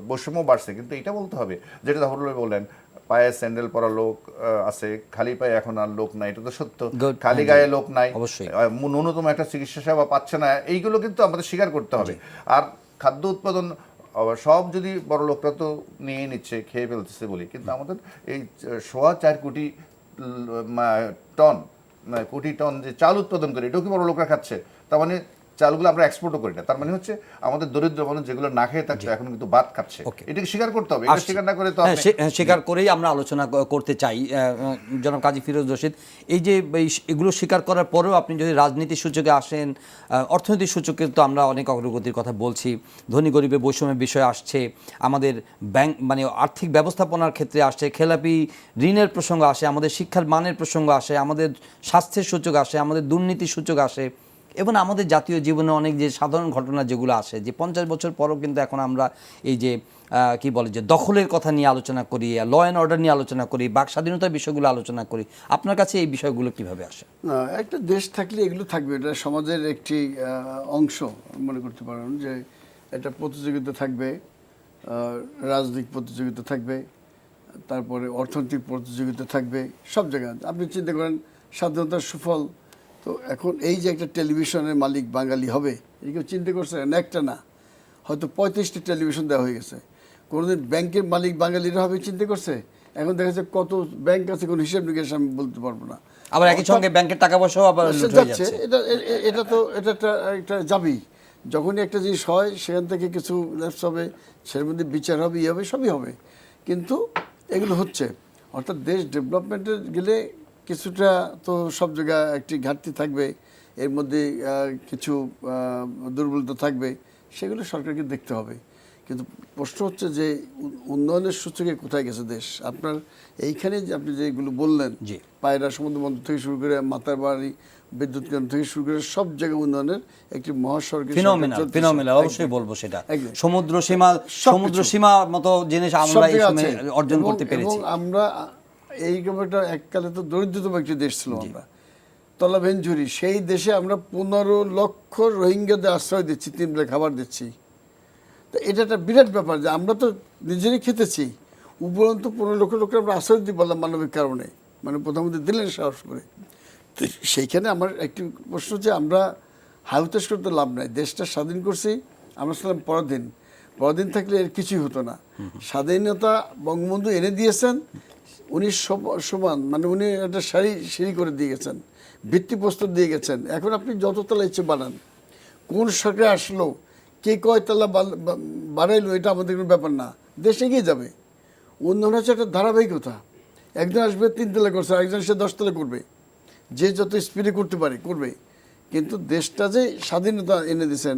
বৈষম্য বাড়ছে, কিন্তু এটা বলতে হবে যেটা জাফরুল্লাহ বললেন, পায়ে স্যান্ডেল পরা লোক আছে, খালি পায়ে এখন আর লোক নাই, এটা তো সত্য। খালি গায়ে লোক নাই, ন্যূনতম একটা চিকিৎসা সেবা পাচ্ছে না, এইগুলো কিন্তু আমাদের স্বীকার করতে হবে। আর খাদ্য উৎপাদন সব যদি বড় লোকরা তো নিয়ে নিচ্ছে, খেয়ে ফেলতেছে বলি, কিন্তু আমাদের এই 4.25 কোটি টন যে চাল উৎপাদন করে, এটাও কি বড় লোকরা খাচ্ছে? তার মানে চালগুলো আমরা এক্সপোর্টও করি না, তার মানে হচ্ছে আমাদের দরিদ্র মানুষ যেগুলো না খেয়ে থাকছে এখন কিন্তু ভাত খাচ্ছে। এটাকে স্বীকার করতে হবে, এটা স্বীকার না করে তো স্বীকার করেই আমরা আলোচনা করতে চাই। জনাব কাজী ফিরোজ রশিদ, এই যে এগুলো স্বীকার করার পরেও আপনি যদি রাজনীতির সূচকে আসেন, অর্থনৈতিক সূচকে তো আমরা অনেক অগ্রগতির কথা বলছি, ধনী গরিবের বৈষম্যের বিষয় আসছে, আমাদের ব্যাংক মানে আর্থিক ব্যবস্থাপনার ক্ষেত্রে আসছে, খেলাপি ঋণের প্রসঙ্গ আসে, আমাদের শিক্ষার মানের প্রসঙ্গ আসে, আমাদের স্বাস্থ্যের সূচক আসে, আমাদের দুর্নীতির সূচক আসে, এবং আমাদের জাতীয় জীবনে অনেক যে সাধারণ ঘটনা যেগুলো আসে, যে 50 বছর পরও কিন্তু এখন আমরা এই যে কি বলে যে দখলের কথা নিয়ে আলোচনা করি, ল অ্যান্ড অর্ডার নিয়ে আলোচনা করি, বাক স্বাধীনতার বিষয়গুলো আলোচনা করি। আপনার কাছে এই বিষয়গুলো কিভাবে আসে? না, একটা দেশ থাকলে এগুলো থাকবে, এটা সমাজের একটি অংশ মনে করতে পারেন। যে একটা প্রতিযোগিতা থাকবে, রাজনৈতিক প্রতিযোগিতা থাকবে, তারপরে অর্থনৈতিক প্রতিযোগিতা থাকবে, সব জায়গায়। আপনি চিন্তা করেন স্বাধীনতার সুফল, তো এখন এই যে একটা টেলিভিশনের মালিক বাঙালি হবে, এটা কেউ চিন্তা করছে না? একটা না, হয়তো 35টি টেলিভিশন দেওয়া হয়ে গেছে। কোনোদিন ব্যাংকের মালিক বাঙালিরা হবে চিন্তা করছে? এখন দেখা যাচ্ছে কত ব্যাংক আছে, কোনো হিসাব নিকেশ আমি বলতে পারবো না। আবার একই সঙ্গে ব্যাংকের টাকা পয়সাও আবার যাচ্ছে। এটা তো একটা যাবেই। যখনই একটা জিনিস হয় সেখান থেকে কিছু ল্যাপস হবে, সেটার মধ্যে বিচার হবে, ইয়ে হবে, সবই হবে। কিন্তু এগুলো হচ্ছে, অর্থাৎ দেশ ডেভেলপমেন্টে গেলে কিছুটা তো সব জায়গায় একটি ঘাটতি থাকবে, এর মধ্যে কিছু দুর্বলতা থাকবে, সেগুলো সরকারকে দেখতে হবে। কিন্তু প্রশ্ন হচ্ছে যে উন্নয়নের সূচকে কোথায় গেছে দেশ? আপনার এইখানে যে আপনি যেগুলো বললেন, পায়রা সমুদ্র বন্দর থেকে শুরু করে মাতার বাড়ি বিদ্যুৎ কেন্দ্র থেকে শুরু করে সব জায়গায় উন্নয়নের একটি মহাসড়ক ফিনোমেনাল, অবশ্যই বলবো সেটা। সমুদ্র সীমা মতো জিনিস আমরা অর্জন করতে পেরেছি। এবং আমরা এইরকম একটা এককালে তো দরিদ্রতম একটি দেশ ছিল আমরা, তলাভেন ঝুরি, সেই দেশে আমরা 15 লক্ষ রোহিঙ্গাদের আশ্রয় দিচ্ছি, 3 বেলা খাবার দিচ্ছি। তো এটা একটা বিরাট ব্যাপার যে আমরা তো নিজেরই খেতেছি, উপরন্তু 15 লক্ষ লোককে আমরা আশ্রয় দিতে পারলাম মানবিক কারণে, মানে প্রথমত দিলেন সাহস করে। তো সেইখানে আমার একটি প্রশ্ন হচ্ছে, আমরা হাউতাস করতে লাভ নাই, দেশটা স্বাধীন করছি আমরা ছিলাম পরাধীন থাকলে এর কিছুই হতো না। স্বাধীনতা বঙ্গবন্ধু এনে দিয়েছেন, উনি সমান, মানে উনি একটা সিঁড়ি করে দিয়ে গেছেন, ভিত্তিপ্রস্তর দিয়ে গেছেন। এখন আপনি যত তলা ইচ্ছে বানান, কোন সরকার আসলো, কে কয় তলা বাড়াইলো, এটা আমাদের কোনো ব্যাপার না, দেশ এগিয়ে যাবে। উন্নয়ন হচ্ছে একটা ধারাবাহিকতা, একজন আসবে 3 তলা করছে, আরেকজন সে 10 তলা করবে, যে যত স্পিডে করতে পারে করবে। কিন্তু দেশটা যে স্বাধীনতা এনে দিয়েছেন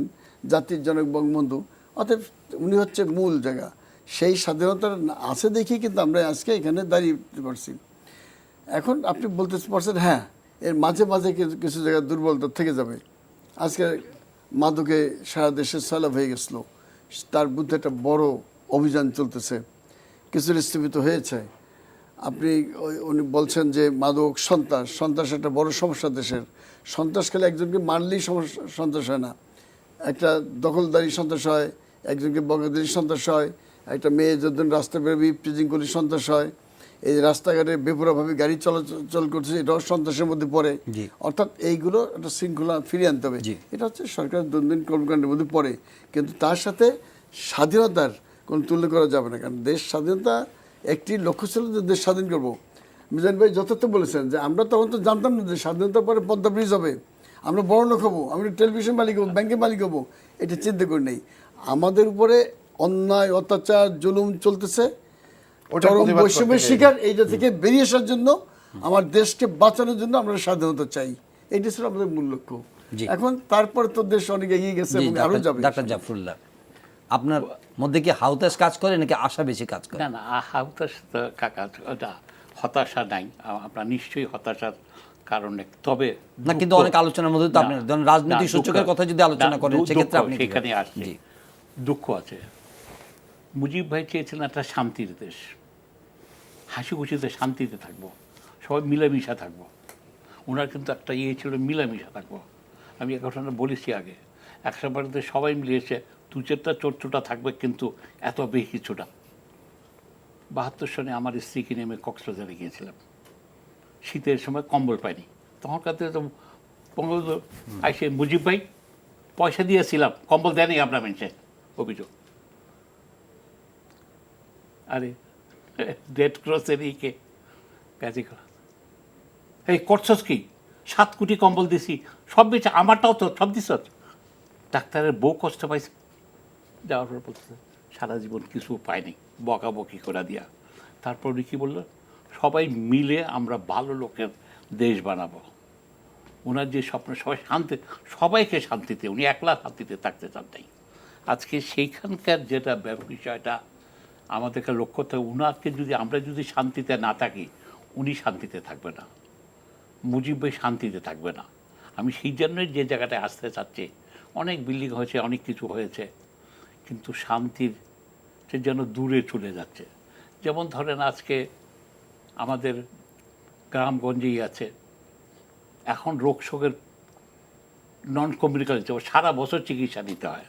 জাতির জনক বঙ্গবন্ধু, অতএব উনি হচ্ছে মূল জায়গা। সেই স্বাধীনতার আছে দেখি কিন্তু আমরা আজকে এখানে দাঁড়িয়ে পারছি। এখন আপনি বলতে পারছেন হ্যাঁ, এর মাঝে মাঝে কিছু জায়গায় দুর্বলতা থেকে যাবে। আজকে মাদকে সারা দেশে সয়লাভ হয়ে গেছিল, তার বিরুদ্ধে একটা বড় অভিযান চলতেছে, কিছু স্থগিত হয়েছে। আপনি উনি বলছেন যে মাদক সন্ত্রাস একটা বড় সমস্যা দেশের। সন্ত্রাস খেলে একজনকে মারলেই সন্ত্রাস হয় না, একটা দখলদারি সন্ত্রাস হয়, একজনকে বগাদারি সন্ত্রাস হয়, একটা মেয়ে যখন রাস্তায় বেরোবি প্রিজিং করলে সন্ত্রাস হয়, এই রাস্তাঘাটে বেপরোয়াভাবে গাড়ি চলাচল করছে, এটাও সন্ত্রাসের মধ্যে পড়ে। অর্থাৎ এইগুলো একটা শৃঙ্খলা ফিরিয়ে আনতে হবে। এটা হচ্ছে সরকারের দৈনন্দিন কর্মকাণ্ডের মধ্যে পড়ে, কিন্তু তার সাথে স্বাধীনতার কোনো তুলনা করা যাবে না। কারণ দেশ স্বাধীনতা একটি লক্ষ্য ছিল যে দেশ স্বাধীন করবো। মিজান ভাই যথার্থ বলেছেন যে আমরা তখন তো জানতাম না যে স্বাধীনতার পরে পদ্মা ব্রিজ হবে, আমরা বড় লোক হবো, আমরা টেলিভিশন মালিক হবো, ব্যাংকের মালিক হবো, এটা চিন্তা করি নেই। আমাদের উপরে অন্যায় অত্যাচার জুলুম চলতেছে, চরম বৈষম্যের শিকার, এইটা থেকে বেরিয়ে আসার জন্য, আমার দেশকে বাঁচানোর জন্য আমরা স্বাধীনতা চাই, এইটা ছিল আমাদের মূল লক্ষ্য। এখন তারপরে তো দেশ অনেক এগিয়ে গেছে এবং আরো যাবে। ডাক্তার জাফরুল্লাহ, আপনার মধ্যে কি হাউতাস কাজ করে নাকি আশা বেশি কাজ করে? না না, হাউতাস কাকা, ওটা হতাশা নাই, আপনার নিশ্চয়ই হতাশার কারণে। তবে না, কিন্তু অনেক আলোচনার মধ্যে তো আপনি ধরুন রাজনৈতিক সূচকের কথা যদি আলোচনা করেন সেক্ষেত্রে আপনি সেখানে আসছে, দুঃখ আছে। মুজিব ভাই চেয়েছিলেন একটা শান্তির দেশ, হাসি খুশিতে শান্তিতে থাকবো, সবাই মিলেমিশা থাকবো। ওনার কিন্তু একটা ইয়ে ছিল মিলেমিশা থাকবো। আমি এই ঘটনা বলেছি আগে, একশো বাড়িতে সবাই মিলিয়েছে, 2-4টা চোরচোটা থাকবে কিন্তু এত বেশি কিছু না। 72 সনে আমার স্ত্রীকে নিয়ে আমি কক্সবাজারে গিয়েছিলাম, শীতের সময় কম্বল পাইনি, তখন কাছে তো বঙ্গবন্ধু আইসে, মুজিব ভাই পয়সা দিয়েছিলাম, কম্বল দেয়নি আপনার মানুষে, অভিযোগ। আরে রেড ক্রসের ইকে কাজী করা, এই করছস কি, 7 কোটি কম্বল দিছি, সব বেঁচে আমারটাও তো সব দিস। ডাক্তারের বউ কষ্ট পাইছে, যাওয়ার পর বলতেছে সারা জীবন কিছু পাইনি, বকাবকি করে দিয়া। তারপর উনি কী বললো, সবাই মিলে আমরা ভালো লোকের দেশ বানাবো। ওনার যে স্বপ্ন, সবাই শান্তি, সবাইকে শান্তিতে, উনি একলা শান্তিতে থাকতে চান নাই। আজকে সেইখানকার যেটা বিষয়টা আমাদেরকে লক্ষ্য থাকে, উনাকে যদি আমরা যদি শান্তিতে না থাকি, উনি শান্তিতে থাকবে না, মুজিব ভাই শান্তিতে থাকবে না। আমি সেই জন্যই যে জায়গাটায় আসতে চাচ্ছি, অনেক বিল্ডিং হয়েছে, অনেক কিছু হয়েছে, কিন্তু শান্তির সে যেন দূরে চলে যাচ্ছে। যেমন ধরেন আজকে আমাদের গ্রামগঞ্জেই আছে, এখন রোগ শোকের নন কমিউনিকেবল, যেমন সারা বছর চিকিৎসা নিতে হয়।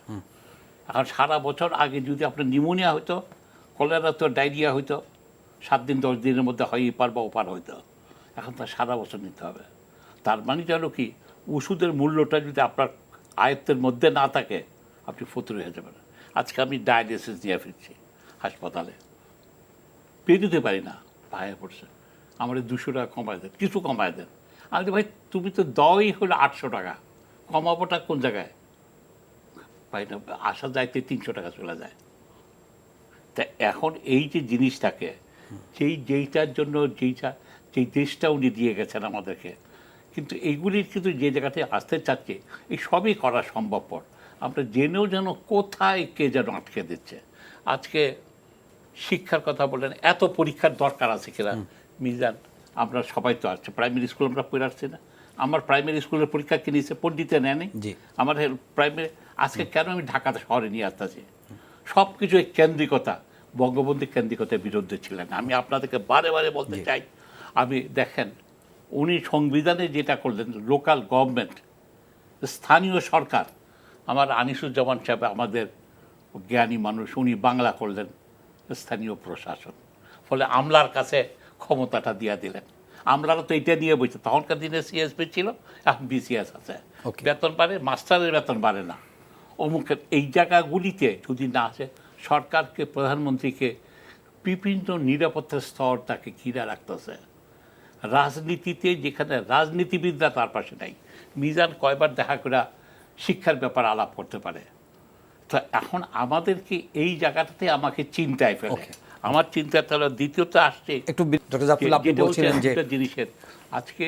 এখন সারা বছর আগে যদি আপনার নিউমোনিয়া হইতো, কলেরা তো, ডায়রিয়া হইতো, 7 দিন 10 দিনের মধ্যে হয় এপার বা ওপার হইতো। এখন তার সারা বছর নিতে হবে। তার মানে হলো কি, ওষুধের মূল্যটা যদি আপনার আয়ত্তের মধ্যে না থাকে, আপনি ফতুর হয়ে যাবেন। আজকে আমি ডায়ালিসিস নিয়ে ফিরছি হাসপাতালে, পেরোতে পারি না, পায়ে পড়ছে, আমার 200 টাকা কমায় দেন, কিছু কমায় দেন। আমি ভাই তুমি তো দই হলো 800 টাকা, কমাবোটা কোন জায়গায়? ভাই না, আসা যাইতে 300 টাকা চলে যায়। তা এখন এই যে জিনিসটাকে, যেইটার জন্য যেই দেশটা উনি দিয়ে গেছেন আমাদেরকে, কিন্তু এইগুলির কিন্তু যে জায়গাতে আসতে চাচ্ছে, এই সবই করা সম্ভবপর। আমরা জেনেও যেন কোথায় কে যেন আটকে দিচ্ছে। আজকে শিক্ষার কথা বললেন, এত পরীক্ষার দরকার আছে কিনা মিজান? আমরা সবাই তো আসছে, প্রাইমারি স্কুল আমরা পড়ে আসছি না? আমার প্রাইমারি স্কুলের পরীক্ষা কি নিয়েছে, পণ্ডিতে নেয়নি আমার প্রাইমারি। আজকে কেন আমি ঢাকা শহরে নিয়ে আসতেছি? সব কিছু এই কেন্দ্রিকতা, বঙ্গবন্ধু কেন্দ্রিকতার বিরুদ্ধে ছিলেন। আমি আপনাদেরকে বারে বারে বলতে চাই, আমি দেখেন উনি সংবিধানে যেটা করলেন লোকাল গভর্নমেন্ট, স্থানীয় সরকার, আমার আনিসুজ্জামান সাহেব আমাদের জ্ঞানী মানুষ, উনি বাংলা করলেন স্থানীয় প্রশাসন। ফলে আমলার কাছে ক্ষমতাটা দিয়ে দিলেন। আমলারা তো এটা নিয়ে বসে, তখনকার দিনে সিএসপি ছিল, এখন বিসিএস আছে। Okay. বেতন বাড়ে, মাস্টারের বেতন বাড়ে না। অমুকের এই জায়গাগুলিতে যদি না আসে, সরকারকে, প্রধানমন্ত্রীকে বিভিন্ন নিরাপত্তার স্তর তাকে ঘিরে রাখতেছে। রাজনীতিতে যেখানে রাজনীতিবিদরা তার পাশে নাই, মিজান কয়বার দেখা করে শিক্ষার ব্যাপার আলাপ করতে পারে। তো এখন আমাদেরকে এই জায়গাটাতে আমাকে চিন্তায় ফেলে। আমার চিন্তা তাহলে দ্বিতীয়ত আসছে একটু ডক্টর জাফরুল আপনি যেটা হচ্ছে বলছিলেন যে একটা জিনিসের আজকে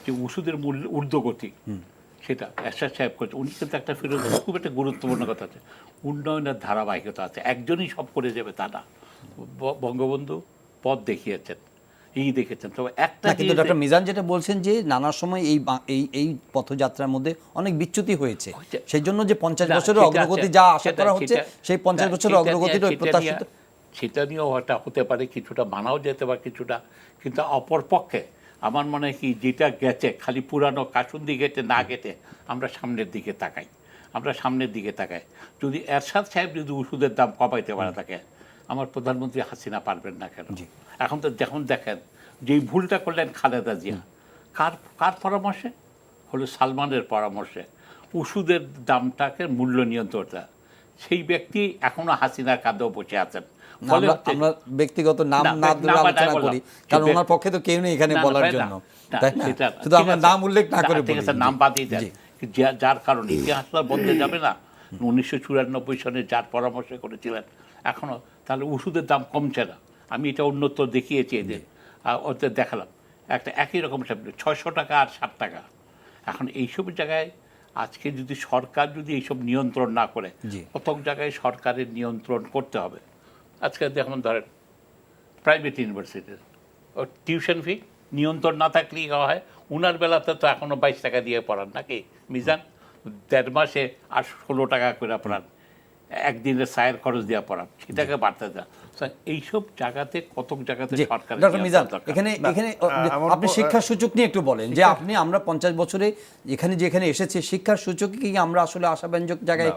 যে ওষুধের মূল্য ঊর্ধ্বগতি, সেটা এরশাদ সাহেব করছে। উনি কিন্তু একটা খুব একটা গুরুত্বপূর্ণ কথা আছে, উন্নয়নের ধারাবাহিকতা আছে। একজনই সব করে যাবে তা না। বঙ্গবন্ধু পথ দেখিয়েছেন, এই দেখেছেন। তবে একটা না, কিন্তু জিনিস ডক্টর মিজান যেটা বলছেন যে নানা সময় এই পথযাত্রার মধ্যে অনেক বিচ্যুতি হয়েছে, হয়েছে। সেই জন্য যে 50 না, বছরের সেটা অগ্রগতি আছে, যা আশা সেটা- করা হচ্ছে সেটা- সেই 50 না, বছরের সেটা অগ্রগতির নিয়ে- ওই প্রত্যাশিত সেটা নিয়েও হয়তো হতে পারে, কিছুটা মানাও যেতে পারে কিছুটা, কিন্তু অপর পক্ষে আমার মনে হয় কি, যেটা গেছে খালি পুরানো কাসুন্দি গেটে না গেটে আমরা সামনের দিকে তাকাই, আমরা সামনের দিকে তাকাই। যদি এরশাদ সাহেব যদি ওষুধের দাম কমাইতে পারে থাকে, আমার প্রধানমন্ত্রী হাসিনা পারবেন না কেন? এখন তো যখন দেখেন যেই ভুলটা করলেন খালেদা জিয়া, কার কার পরামর্শে হলো? সালমানের পরামর্শে ওষুধের দামটাকে মূল্য নিয়ন্ত্রণটা, সেই ব্যক্তি এখনো হাসিনার কাঁধেও বসে আছেন। না, ফলে আমরা ব্যক্তিগত নাম না, না না, ধরে আলোচনা বললাম। করি, কারণ যে ওনার পক্ষে তো কেউ নেই এখানে না, না, বলার ভাই, না, জন্য, না, তাই না? সেটা শুধু ঠিক আমরা আছে। নাম উল্লেখ না করে ঠিক বলি। আছে, নাম বাদই দেন। জি। যার কারণে ইতিহাস তো আর বদলে যাবে না। 1994 সনে যার পরামর্শ করেছিলেন এখনো, তাহলে ওষুধের দাম কমছে না। আমি এটা উন্নত দেখিয়েছি এদের, ওদের দেখালাম একটা একই রকম 600 টাকা আর 60 টাকা। এখন এইসব জায়গায় আজকে যদি সরকার যদি এইসব নিয়ন্ত্রণ না করে, জি। কতক জায়গায় সরকারের নিয়ন্ত্রণ করতে হবে। আজকে যেমন ধরেন প্রাইভেট ইউনিভার্সিটির ও টিউশন ফি নিয়ন্ত্রণ না থাকলেই হয়। উনার বেলাতে তো এখনও 22 টাকা দিয়ে পড়ান নাকি মিজান? 1.5 মাসে আর 16 টাকা করে পড়ান, একদিনের চায়ের খরচ দিয়ে পড়ান, সেটাকে বাড়তে দেন। এইসব জায়গাতে কতক জায়গাতে জি, সরকারের ডক্টর মিজান নিয়ন্ত্রণ দরকার। এখানে এখানে আমার আপনি শিক্ষার সূচক নিয়ে একটু বলেন যে আমরা 50 বছরে যেখানে এসেছে শিক্ষার সূচকে কি আমরা আসলে আশাব্যঞ্জক জায়গায়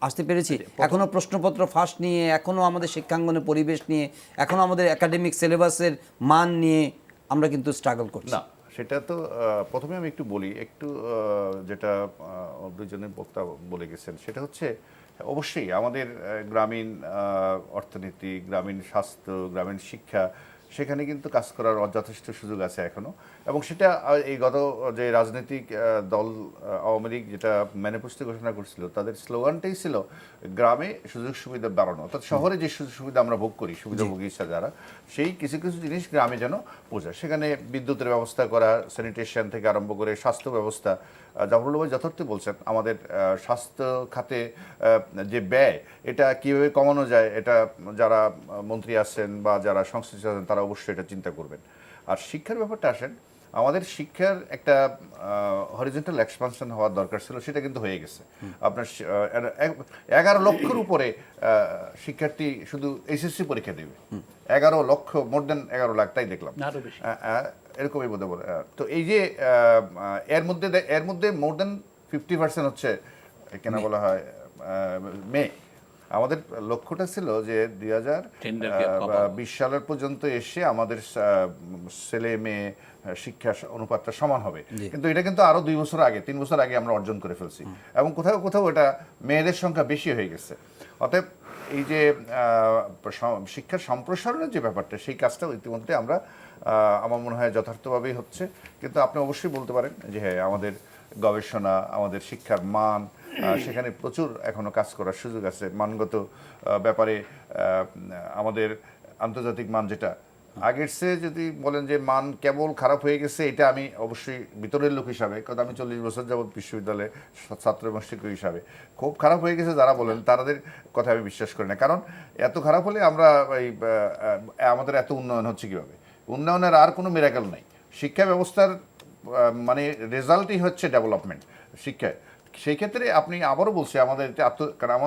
আসতে পেরেছি? এখনো প্রশ্নপত্র ফাঁস নিয়ে, এখনো আমাদের শিক্ষাঙ্গনের পরিবেশ নিয়ে, এখনো আমাদের একাডেমিক সিলেবাসের মান নিয়ে আমরা কিন্তু স্ট্রাগল করছি। না, সেটা তো প্রথমে আমি একটু বলি, একটু যেটা দুজনের বক্তা বলে গেছেন, সেটা হচ্ছে অবশ্যই আমাদের গ্রামীণ অর্থনীতি, গ্রামীণ স্বাস্থ্য, গ্রামীণ শিক্ষা, সেখানে কিন্তু কাজ করার যথেষ্ট সুযোগ আছে এখনো। এবং সেটা এই গত যে রাজনৈতিক দল আওয়ামী লীগ যেটা ম্যানিফেস্টো ঘোষণা করছিল, তাদের স্লোগানটাই ছিল গ্রামে সুযোগ সুবিধা বাড়ানো। অর্থাৎ শহরে যে সুযোগ সুবিধা আমরা ভোগ করি, সুবিধাভোগী যারা, সেই কিছু কিছু জিনিস গ্রামে যেন পৌঁছায়। সেখানে বিদ্যুতের ব্যবস্থা করা, স্যানিটেশন থেকে আরম্ভ করে স্বাস্থ্য ব্যবস্থা। জাফরুল ভাই যথার্থ বলছেন, আমাদের স্বাস্থ্য খাতে যে ব্যয়, এটা কীভাবে কমানো যায়, এটা যারা মন্ত্রী আছেন বা যারা সংশ্লিষ্ট আছেন তারা অবশ্যই এটা চিন্তা করবেন। আর শিক্ষার ব্যাপারটা আসেন, আমাদের শিক্ষার একটা হরিজেন্টাল এক্সপানশন হওয়ার দরকার ছিল, সেটা কিন্তু হয়ে গেছে। আপনার 11 লক্ষের উপরে শিক্ষার্থী শুধু এইচএসসি পরীক্ষা দেবে। 11 লক্ষ, মোর দেন 11 লাখ, তাই দেখলাম, আরো বেশি। এরকমই বোধ হয়। তো এই যে এর মধ্যে মোর দেন 50% হচ্ছে কেন বলা হয় মেয়ে। আমাদের লক্ষ্যটা ছিল যে 2020 সালের পর্যন্ত এসে আমাদের ছেলে মেয়ে শিক্ষা অনুপাতটা সমান হবে, কিন্তু এটা কিন্তু আরো 2 বছর আগে, 3 বছর আগে আমরা অর্জন করে ফেলছি। এবং কোথাও কোথাও এটা মেয়েদের সংখ্যা বেশি হয়ে গেছে। অতএব এই যে শিক্ষার সম্প্রসারণের যে ব্যাপারটা, সেই কাজটাও ইতিমধ্যে আমরা আমার মনে হয় যথার্থভাবেই হচ্ছে। কিন্তু আপনি অবশ্যই বলতে পারেন যে হ্যাঁ, আমাদের গবেষণা, আমাদের শিক্ষার মান, সেখানে প্রচুর এখনো কাজ করার সুযোগ আছে। মানগত ব্যাপারে আমাদের আন্তর্জাতিক মান যেটা আগের চেয়ে, যদি বলেন যে মান কেবল খারাপ হয়ে গেছে, এটা আমি অবশ্যই ভিতরের লোক হিসাবে, কারণ আমি 40 বছর যাবৎ বিশ্ববিদ্যালয়ে ছাত্র এবং শিক্ষক হিসাবে, খুব খারাপ হয়ে গেছে যারা বলেন, তাদের কথা আমি বিশ্বাস করি না। কারণ এত খারাপ হলে আমরা আমাদের এত উন্নয়ন হচ্ছে কীভাবে? উন্নয়নের আর কোনো মিরাকেল নাই। শিক্ষা ব্যবস্থার মানে রেজাল্টই হচ্ছে ডেভেলপমেন্ট। শিক্ষায় সেই ক্ষেত্রে আপনি আবারও বলছি আমাদের এটা কারণ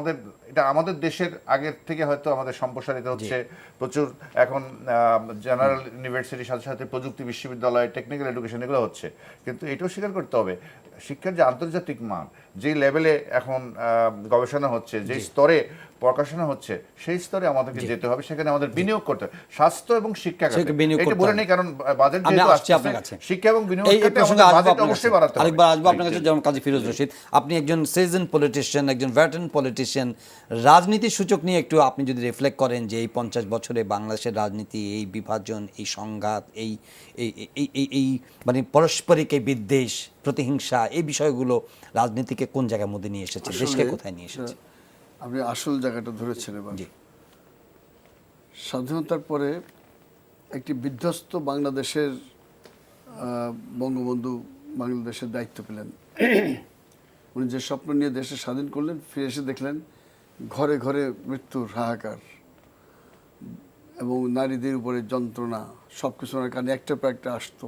এটা আমাদের দেশের আগের থেকে হয়তো আমাদের সম্প্রসারিত হচ্ছে প্রচুর এখন জেনারেল ইউনিভার্সিটির সাথে সাথে প্রযুক্তি বিশ্ববিদ্যালয় টেকনিক্যাল এডুকেশন এগুলো হচ্ছে, কিন্তু এটাও স্বীকার করতে হবে শিক্ষার যে আন্তর্জাতিক মান, যে লেভেলে এখন গবেষণা হচ্ছে, যে স্তরে প্রকাশনা হচ্ছে, সেই স্তরে আমাদেরকে যেতে হবে, সেখানে আমাদের বিনিয়োগ করতে হবে স্বাস্থ্য এবং শিক্ষা খাতে। এটা বলে নেই কারণ বাজেট যেহেতু আসছে, শিক্ষা এবং বিনিয়োগ খাতে আমাদের বাজেট অবশ্যই বাড়াতে হবে। আরেকবার আসবো আপনার কাছে, যেমন কাজী ফিরোজ রশিদ, আপনি একজন সিজন পলিটিশিয়ান, একজন ভেটারান পলিটিশিয়ান, রাজনীতির সূচক নিয়ে একটু আপনি যদি রিফ্লেক্ট করেন যে এই 50 বছরে বাংলাদেশের রাজনীতি, এই বিভাজন, এই সংঘাত, এই এই এই এই মানে পারস্পরিক এই বিদ্বেষ, প্রতিহিংসা, এই বিষয়গুলো রাজনীতিকে কোন জায়গার মধ্যে নিয়ে এসেছে, দেশকে কোথায় নিয়ে এসেছে? আপনি আসল জায়গাটা ধরেছেন এবার। স্বাধীনতার পরে একটি বিধ্বস্ত বাংলাদেশের বঙ্গবন্ধু বাংলাদেশের দায়িত্ব পেলেন। উনি যে স্বপ্ন নিয়ে দেশে স্বাধীন করলেন, ফিরে এসে দেখলেন ঘরে ঘরে মৃত্যুর হাহাকার এবং নারীদের উপরে যন্ত্রণা, সব কিছু ওনার কারণে একটার পর একটা আসতো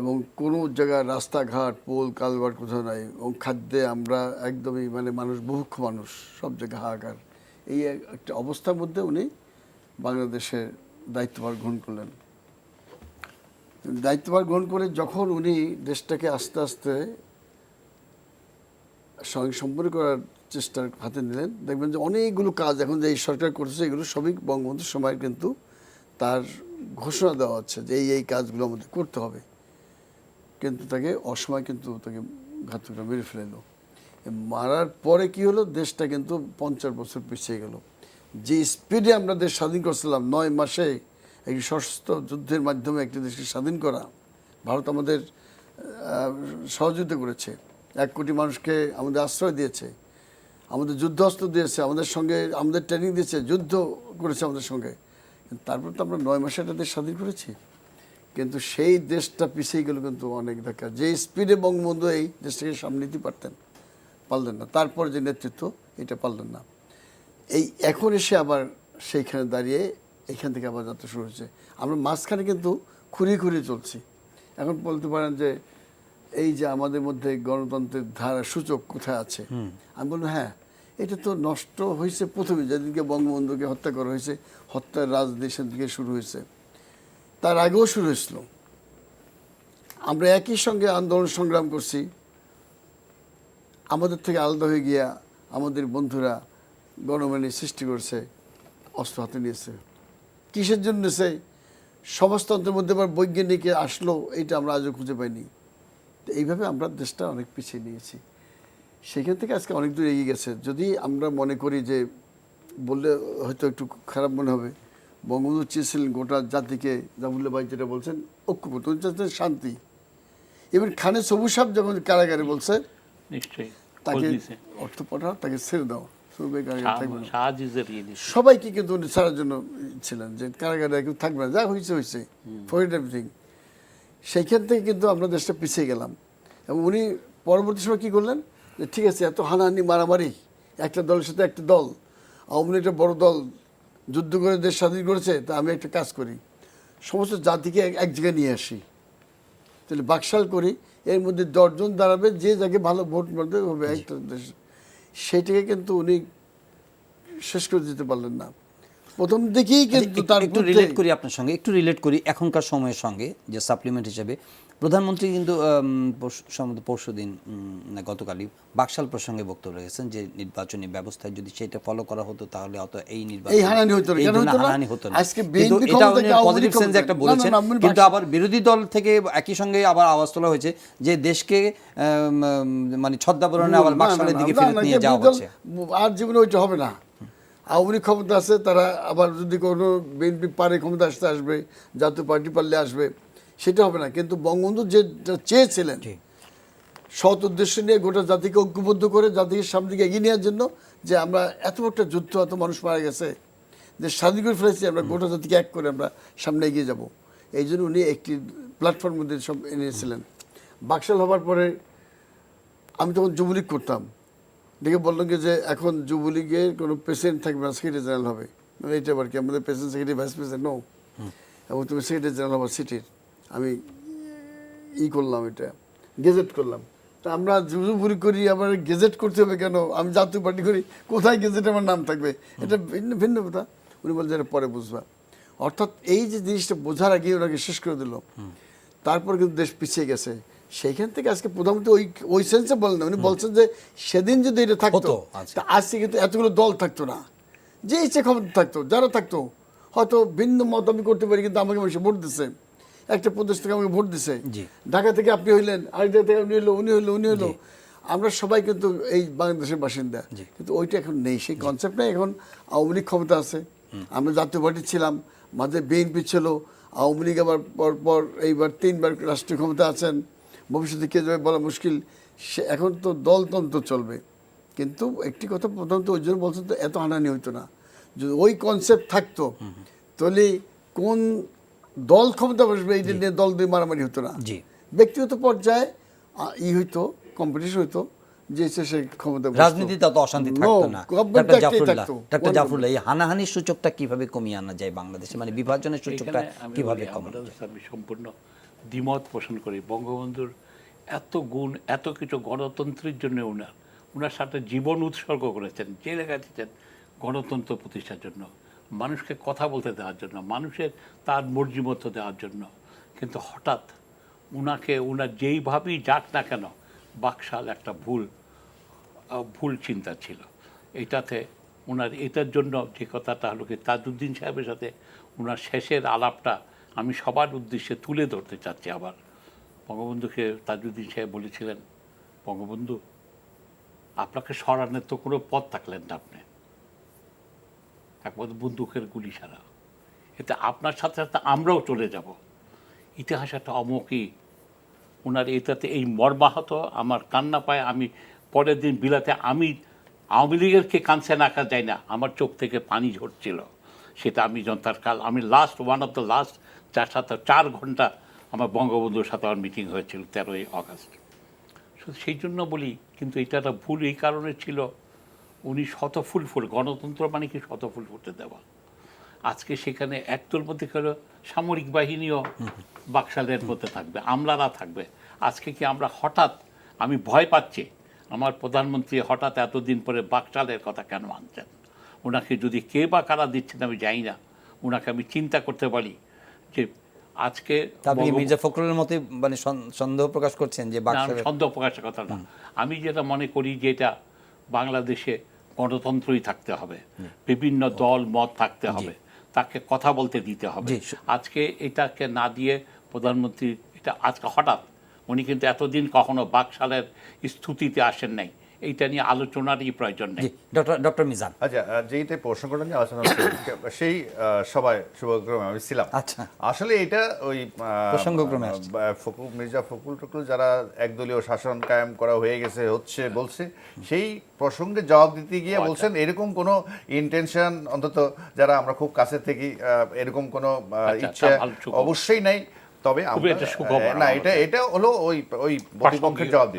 এবং কোনো জায়গায় রাস্তাঘাট পোল কালভার্ট কোথাও নাই, এবং খাদ্যে আমরা একদমই মানে মানুষ বুভুক্ষ মানুষ, সব জায়গায় হাহাকার। এই একটা অবস্থার মধ্যে উনি বাংলাদেশের দায়িত্বভার গ্রহণ করলেন। দায়িত্বভার গ্রহণ করে যখন উনি দেশটাকে আস্তে আস্তে স্বয়ংসম্পূর্ণ করার চেষ্টার হাতে নিলেন, দেখবেন যে অনেকগুলো কাজ এখন যে এই সরকার করছে, এগুলো সবই বঙ্গবন্ধুর সময় কিন্তু তার ঘোষণা দেওয়া হচ্ছে যে এই কাজগুলো আমাদের করতে হবে, কিন্তু তাকে অসময় কিন্তু তাকে ঘাতকরা মেরে ফেললো। মারার পরে কি হলো, দেশটা কিন্তু 50 বছর পিছিয়ে গেল। যে স্পিডে আমরা দেশ স্বাধীন করছিলাম, 9 মাসে একটি সশস্ত্র যুদ্ধের মাধ্যমে একটি দেশকে স্বাধীন করা, ভারত আমাদের সহযোগিতা করেছে, 1 কোটি মানুষকে আমাদের আশ্রয় দিয়েছে, আমাদের যুদ্ধ অস্ত্র দিয়েছে, আমাদের সঙ্গে আমাদের ট্রেনিং দিয়েছে, যুদ্ধ করেছে আমাদের সঙ্গে। তারপর তো আমরা 9 মাসে একটা দেশ স্বাধীন করেছি, কিন্তু সেই দেশটা পিছিয়ে গেল কিন্তু অনেক ধাক্কা। যে স্পিডে বঙ্গবন্ধু এই দেশটাকে সামনে নিতে পারলেন না, তারপর যে নেতৃত্ব এটা পারলেন না। এই এখন এসে আবার সেইখানে দাঁড়িয়ে এইখান থেকে আবার যাত্রা শুরু হয়েছে। আমরা মাঝখানে কিন্তু খুঁড়িয়ে খুঁড়িয়ে চলছি। এখন বলতে পারেন যে এই যে আমাদের মধ্যে গণতন্ত্রের ধারা সূচক কোথায় আছে, আমি বললাম হ্যাঁ, এটা তো নষ্ট হয়েছে প্রথমে যেদিনকে বঙ্গবন্ধুকে হত্যা করা হয়েছে, হত্যার রাজনীতি সেদিকে শুরু হয়েছে, তার আগেও শুরু হয়েছিল। আমরা একই সঙ্গে আন্দোলন সংগ্রাম করছি, আমাদের থেকে আলাদা হয়ে গিয়া আমাদের বন্ধুরা গণমানি সৃষ্টি করছে, অস্ত্র হাতে নিয়েছে। কিসের জন্য সে সমাজতন্ত্রের মধ্যে আবার বৈজ্ঞানিক আসলো, এটা আমরা আজও খুঁজে পাইনি। তো এইভাবে আমরা দেশটা অনেক পিছিয়ে নিয়েছি। সেখান থেকে আজকে অনেক দূর এগিয়ে গেছে। যদি আমরা মনে করি যে, বললে হয়তো একটু খারাপ মনে হবে, বঙ্গবন্ধু চেয়েছিলেন গোটা জাতিকে, জাফরুল্লাহ ভাই যেটা বলছেন, ঐক্যবদ্ধ, চাচ্ছেন শান্তি। এবার খানে সবুজ সাহেব যখন কারাগারে বলছে নিশ্চয়ই তাকে অর্থ পাঠাও, তাকে ছেড়ে দাও, কারাগারে সবাইকে কিন্তু উনি ছাড়ার জন্য ছিলেন যে কারাগারে কেউ থাকবে না, যা হয়েছে হয়েছে, ফরগেট এভরিথিং। সেইখান থেকে কিন্তু আমরা দেশটা পিছিয়ে গেলাম। এবং উনি পরবর্তী সময় কী করলেন, যে ঠিক আছে এত হানাহানি মারামারি, একটা দলের সাথে একটা দল, আওয়ামী লীগ একটা বড় দল যুদ্ধ করে দেশ স্বাধীন করেছে, তা আমি একটা কাজ করি, সমস্ত জাতিকে এক জায়গায় নিয়ে আসি, তাহলে বাকশাল করি, এর মধ্যে 10 জন দাঁড়াবে, যে যাকে ভালো ভোট মারবে হবে একটা দেশ। সেইটাকে কিন্তু উনি শেষ করে দিতে পারলেন না প্রথম দিকেই। কিন্তু তার একটু রিলেট করি আপনার সঙ্গে, একটু রিলেট করি এখনকার সময়ের সঙ্গে, যে সাপ্লিমেন্ট হিসেবে প্রধানমন্ত্রী কিন্তু পরশুদিন না গতকালই বাকশাল প্রসঙ্গে বক্তব্য রেখেছেন যে নির্বাচনী ব্যবস্থায় যদি সেটা ফলো করা হতো তাহলে অত এই নির্বাচন হানাহানি হতো না। আজকে বিএনপি পজিটিভ সেন্সে একটা বলেছেন, কিন্তু আবার বিরোধী দল থেকে একই সঙ্গে আবার আওয়াজ তোলা হয়েছে যে দেশকে মানে ছদ্মাবরণে আবার বাকশালের দিকে ফেরত নিয়ে যাওয়া হচ্ছে। আর জীবনে ওইটা হবে না। আওয়ামী লীগ ক্ষমতা আছে, তারা আবার যদি কোনো বিএনপি পারে ক্ষমতা আসবে, জাতীয় পার্টি পারলে আসবে, সেটা হবে না। কিন্তু বঙ্গবন্ধু যেটা চেয়েছিলেন, সৎ উদ্দেশ্য নিয়ে গোটা জাতিকে ঐক্যবদ্ধ করে জাতিকে সামনে দিকে এগিয়ে নেওয়ার জন্য, যে আমরা এত একটা যুদ্ধ, এত মানুষ মারা গেছে, যে স্বাধীন করে ফেলেছি, আমরা গোটা জাতিকে এক করে আমরা সামনে এগিয়ে যাব, এই জন্য উনি একটি প্ল্যাটফর্মের মধ্যে সব এনেছিলেন। বাকশাল হবার পরে আমি তখন যুবলীগ করতাম, ডেকে বললাম যে এখন যুবলীগের কোনো প্রেসিডেন্ট থাকবে না, সেক্রেটারি জেনারেল হবে। মানে এইটা আবার কি, আমাদের president secretary vice president no, এবং তুমি সেক্রেটারি জেনারেল হবার সিটির। আমি করলাম, এটা গেজেট করলাম। তো তা আমরা জুজুপুরি করি, আবার গেজেট করতে হবে কেন? আমি জাতীয় পার্টি করি, কোথায় গেজেটে আমার নাম থাকবে? এটা ভিন্ন ভিন্ন কথা। উনি বলছেন এটা পরে বুঝবা। অর্থাৎ এই যে জিনিসটা বোঝার আগে ওনাকে শেষ করে দিল, তারপর কিন্তু দেশ পিছিয়ে গেছে। সেইখান থেকে আজকে প্রধানমন্ত্রী ওই সেন্সে বলেন, উনি বলছেন যে সেদিন যদি এটা থাকতো, তা আজকে কিন্তু এতগুলো দল থাকতো না, যে ইচ্ছে ক্ষমতা থাকতো, যারা থাকতো হয়তো ভিন্ন মত আমি করতে পারি, কিন্তু আমাকে মানুষ ভোট দিচ্ছে, একটা প্রদেশ থেকে আমাকে ভোট দিছে, ঢাকা থেকে আপনি হইলেন, আরেক জায়গা থেকে উনি হইলো, আমরা সবাই কিন্তু এই বাংলাদেশের বাসিন্দা। কিন্তু ওইটা এখন নেই, সেই কনসেপ্ট নেই। এখন আওয়ামী লীগ ক্ষমতা আছে, আমরা জাতীয় পার্টি ছিলাম, মাঝে বিএনপি ছিল, আওয়ামী লীগ আবার পর এইবার 3বার রাষ্ট্রীয় ক্ষমতা আছেন, ভবিষ্যতে কে যাবে বলা মুশকিল। সে এখন তো দলতন্ত্র চলবে। কিন্তু একটি কথা প্রথমত ওই জন্য বলছেন, তো এত হানানি হইতো না যদি ওই কনসেপ্ট থাকতো, তাহলে কোন দল ক্ষমতা বসবে এইটা নিয়ে দল দিয়ে মারামারি হতো না। ব্যক্তিগত পর্যায়ে হইতো, কম্পিটিশন হইতো, যে সে ক্ষমতা, রাজনীতিতে অত অশান্তি থাকতো না। ডক্টর জাফরুল্লাহ, এই হানাহানির সূচকটা কিভাবে কমিয়ে আনা যায় বাংলাদেশে, মানে বিভাজনের সূচকটা কিভাবে কমানো যায়? আমি সম্পূর্ণ দ্বিমত পোষণ করি। বঙ্গবন্ধুর এত গুণ, এত কিছু গণতন্ত্রের জন্য ওনার সাথে জীবন উৎসর্গ করেছেন, জেলে গেছেন গণতন্ত্র প্রতিষ্ঠার জন্য, মানুষকে কথা বলতে দেওয়ার জন্য, মানুষের তার মর্জি মতো দেওয়ার জন্য। কিন্তু হঠাৎ ওনার যেইভাবেই যাক না কেন, বাকশাল একটা ভুল চিন্তা ছিল। এটার জন্য যে কথাটা হলো কি, তাজউদ্দিন সাহেবের সাথে ওনার শেষের আলাপটা আমি সবার উদ্দেশ্যে তুলে ধরতে চাচ্ছি। আবার বঙ্গবন্ধুকে তাজউদ্দিন সাহেব বলেছিলেন, বঙ্গবন্ধু আপনাকে সরানোর তো কোনো পথ থাকলেন না, আপনি একমাত্র বন্দুকের গুলি ছাড়া, এতে আপনার সাথে সাথে আমরাও চলে যাব। ইতিহাস একটা অমৌখিক, ওনার এটাতে এই মর্মাহত আমার কান্না পায়। আমি পরের দিন বিলাতে, আমি আওয়ামী লীগেরকে কাঁদছে রাখা যায় না, আমার চোখ থেকে পানি ঝরছিল। সেটা আমি জনতার কাল, আমি ওয়ান অফ দ্য লাস্ট, যার সাথে 4 ঘন্টা আমার বঙ্গবন্ধুর সাথে আমার মিটিং হয়েছিল 13ই আগস্ট। সেই জন্য বলি, কিন্তু এটা একটা ভুল এই কারণে ছিল, উনি শতফুল গণতন্ত্র মানে কি শতফুল ফুটে দেওয়া। আজকে সেখানে একদল মধ্যে হলো সামরিক বাহিনীও বাকশালের মধ্যে থাকবে, আমলারা থাকবে। আজকে কি আমরা হঠাৎ, আমি ভয় পাচ্ছি, আমার প্রধানমন্ত্রী হঠাৎ এতদিন পরে বাকশালের কথা কেন আনছেন? ওনাকে যদি কে বা কারা দিচ্ছেন আমি জানি না, ওনাকে আমি চিন্তা করতে পারি যে আজকে মির্জা ফখরুলের মতে মানে সন্দেহ প্রকাশ করছেন যে সন্দেহ প্রকাশের কথা না। আমি যেটা মনে করি যে এটা বাংলাদেশে গণতন্ত্রই থাকতে হবে, বিভিন্ন দল মত থাকতে হবে, তাকে কথা বলতে দিতে হবে। আজকে এটাকে না দিয়ে প্রধানমন্ত্রী এটা আজকে হঠাৎ, উনি কিন্তু এতদিন কখনো বাকশালের স্তুতিতে আসেন নাই, এইটা নিয়ে আলোচনারই প্রয়োজন নেই। ডক্টর মিজান, আচ্ছা, যেইতে প্রশ্নটা নিয়ে আলোচনা সেই সবাই শুভক্রমে আমি ছিলাম। আচ্ছা, আসলে এটা ওই প্রসঙ্গক্রমে মির্জা ফখরুল যারা একদলীয় শাসন কায়েম করা হয়ে গেছে হচ্ছে বলছে, সেই প্রসঙ্গে জবাব দিতে গিয়ে বলছেন এরকম কোনো ইন্টেনশন, অন্তত যারা আমরা খুব কাছে থেকে, এরকম কোনো ইচ্ছা অবশ্যই নাই। তবে না, এটা হলো ওই প্রতিপক্ষের জবাব দিই।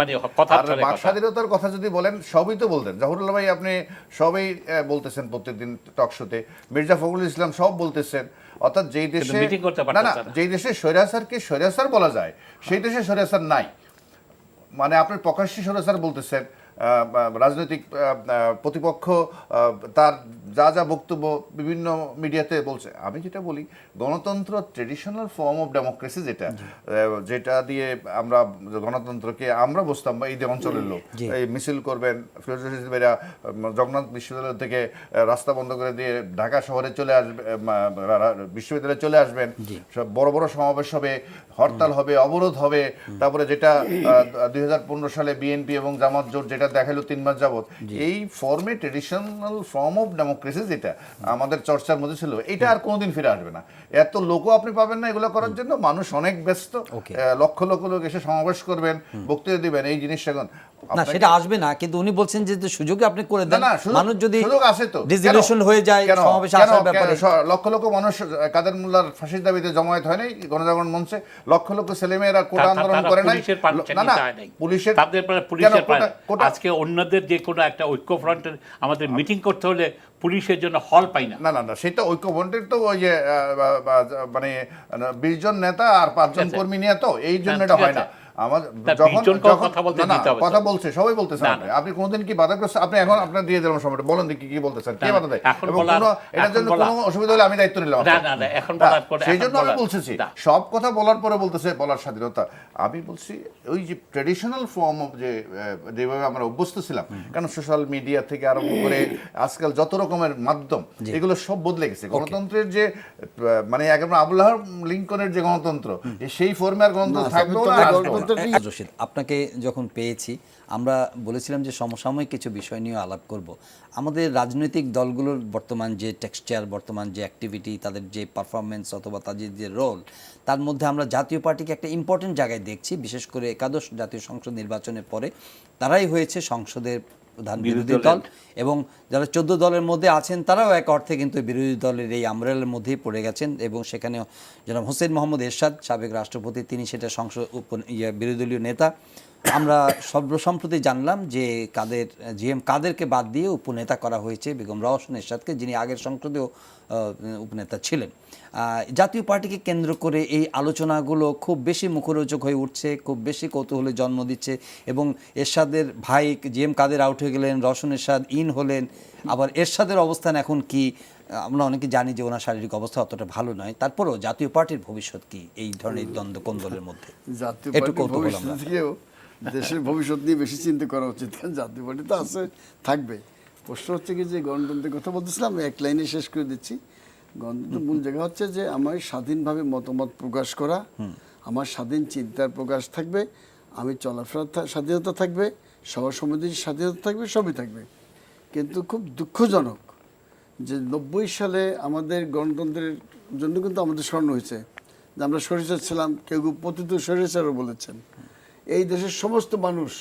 আর বাক স্বাধীনতার কথা যদি বলেন, সবই তো বলতেন জাফরুল্লাহ ভাই, আপনি সবই বলতেছেন প্রত্যেকদিন টক শোতে, মির্জা ফখরুল ইসলাম সব বলতেছেন। অর্থাৎ যেই দেশে যেই দেশে স্বৈরাচারকে স্বৈরাচার বলা যায়, সেই দেশে স্বৈরাচার নাই। মানে আপনি প্রকাশ্যে স্বৈরাচার বলতেছেন, রাজনৈতিক প্রতিপক্ষ তার যা বক্তব্য বিভিন্ন মিডিয়াতে বলছে। আমি যেটা বলি, গণতন্ত্র ট্রেডিশনাল ফর্ম অফ ডেমোক্রেসি, যেটা দিয়ে আমরা গণতন্ত্রকে আমরা বসতাম, এই যে অঞ্চলের লোক এই মিছিল করবেন, ফিরোজা জগন্নাথ বিশ্ববিদ্যালয় থেকে রাস্তা বন্ধ করে দিয়ে ঢাকা শহরে চলে আসবে, বিশ্ববিদ্যালয়ে চলে আসবেন, সব বড় বড় সমাবেশ হবে, হরতাল হবে, অবরোধ হবে। তারপরে যেটা 2015 সালে বিএনপি এবং জামাত জোট যেটা দেখালো 3 মাস যাবত, এই ফর্মে ট্রেডিশনাল ফর্ম অফ ডেমোক্রেসি যেটা আমাদের চর্চার মধ্যে ছিল, এটা আর কোনোদিন ফিরে আসবে না। এত লোকও আপনি পাবেন না এগুলো করার জন্য, মানুষ অনেক ব্যস্ত, লক্ষ লক্ষ লোক এসে সমাবেশ করবেন, বক্তৃতা দিবেন, এই জিনিসটা এখন না, সেটা আসবে না। কিন্তু উনি বলছেন যে সুযোগ আপনি করে দেন, মানুষ যদি সুযোগ আসে তো রেজুলেশন হয়ে যায় সমাবেশে আসার ব্যাপারে। লক্ষ লক্ষ মানুষ কাদের মোল্লার ফাঁসির দাবিতে জমায়েত হয় নাই গণজাগরণ মঞ্চে, লক্ষ লক্ষ ছেলেমেয়েরা কোটা আন্দোলন করে নাই। না না, পুলিশের আজকে অন্যদের যে কোনো একটা ঐক্য ফ্রন্টের আমাদের মিটিং করতে হলে পুলিশের জন্য হল পাই না। না না না, সেটা ঐক্য ফ্রন্টের তো ওই যে মানে 20 জন নেতা আর 5 জন কর্মী নিয়ে, তো এই জন্য এটা হয় না। আমার তা যখন 20 জনকেও যখন কথা বলতে না, না, দিতে হবে তো। কথা বলছে, সবাই বলতেছেন না, আপনি। না। আপনি কোনোদিন কি বাধাগ্রস্ত? আপনি এখন আপনার দিয়ে দিলাম সময়টা, বলেন দেখি কি বলতেছেন, কে না, বাধা দেয়? এখন এবং বলার- কোনো এটার এখন জন্য বলার- কোনো অসুবিধা হলে আমি দায়িত্ব নিলাম না, আপনার। না, না, এখন না, বলার পরে- সেই এখন জন্য আমি বলার- বলতেছি না। সব কথা বলার পরে বলতেছে বলার স্বাধীনতা। আমি বলছি ওই যে ট্রেডিশনাল ফর্ম অফ যেভাবে আমরা অভ্যস্ত ছিলাম, কারণ সোশ্যাল মিডিয়া থেকে আরম্ভ করে আজকাল যত রকমের মাধ্যম, এগুলো সব বদলে গেছে। গণতন্ত্রের যে মানে একেবারে আবুল্লাহ লিঙ্কনের যে গণতন্ত্র, সেই ফর্মে আর গণতন্ত্র থাকবেও না, আসবেও না। গণতন্ত্রটি রশিদ, আপনাকে যখন পেয়েছি আমরা বলেছিলাম যে সমসাময়িক কিছু বিষয় নিয়ে আলাপ করব। আমাদের রাজনৈতিক দলগুলোর বর্তমান যে টেক্সচার, বর্তমান যে অ্যাক্টিভিটি, তাদের যে পারফরমেন্স অথবা তাদের যে রোল, তার মধ্যে আমরা জাতীয় পার্টিকে একটা ইম্পর্টেন্ট জায়গায় দেখছি। বিশেষ করে একাদশ জাতীয় সংসদ নির্বাচনের পরে তারাই হয়েছে সংসদের প্রধান বিরোধী দল, এবং যারা 14 দলের মধ্যে আছেন তারাও এক অর্থে কিন্তু বিরোধী দলের এই আমরেলের মধ্যেই পড়ে গেছেন। এবং সেখানেও জনাব হোসেন মোহাম্মদ এরশাদ, সাবেক রাষ্ট্রপতি, তিনি সেটা সংসদ বিরোধী দলীয় নেতা। আমরা সর্বসম্প্রতি জানলাম যে জিএম কাদেরকে বাদ দিয়ে উপনেতা করা হয়েছে বেগম রওশন এরশাদকে, যিনি আগের সংসদেও উপনেতা ছিলেন। জাতীয় পার্টিকে কেন্দ্র করে এই আলোচনাগুলো খুব বেশি মুখরোচক হয়ে উঠছে, খুব বেশি কৌতূহলের জন্ম দিচ্ছে। এবং এরশাদের ভাই জিএম কাদের আউট হয়ে গেলেন, রওশন এরশাদ ইন হলেন। আবার এরশাদের অবস্থান এখন কি, আমরা অনেকে জানি যে ওনার শারীরিক অবস্থা অতটা ভালো নয়, তারপরেও জাতীয় পার্টির ভবিষ্যৎ কি এই ধরনের দ্বন্দ্ব কোন দলের মধ্যে? জাতীয় একটু পার্টির কৌতূহল ভবিষ্যৎ আমরা। থেকেও দেশের ভবিষ্যৎ নিয়ে বেশি চিন্তা করা উচিত, কারণ জাতীয় পার্টি তো আছে, থাকবে। প্রশ্ন হচ্ছে কি যে গণতন্ত্রের কথা বলতেছিলাম, এক লাইনে শেষ করে দিচ্ছি। গণতন্ত্রের মূল জায়গা হচ্ছে যে আমার স্বাধীনভাবে মতামত প্রকাশ করা, আমার স্বাধীন চিন্তার প্রকাশ থাকবে, আমি চলাফেরার স্বাধীনতা থাকবে, সভা সমিতির স্বাধীনতা থাকবে, সবই থাকবে। কিন্তু খুব দুঃখজনক যে 90 সালে আমাদের গণতন্ত্রের জন্য কিন্তু আমাদের স্মরণ হয়েছে যে আমরা স্বৈরাচার ছিলাম, কেউ কেউ পতিত স্বৈরাচারও বলেছেন। এই দেশের সমস্ত মানুষ,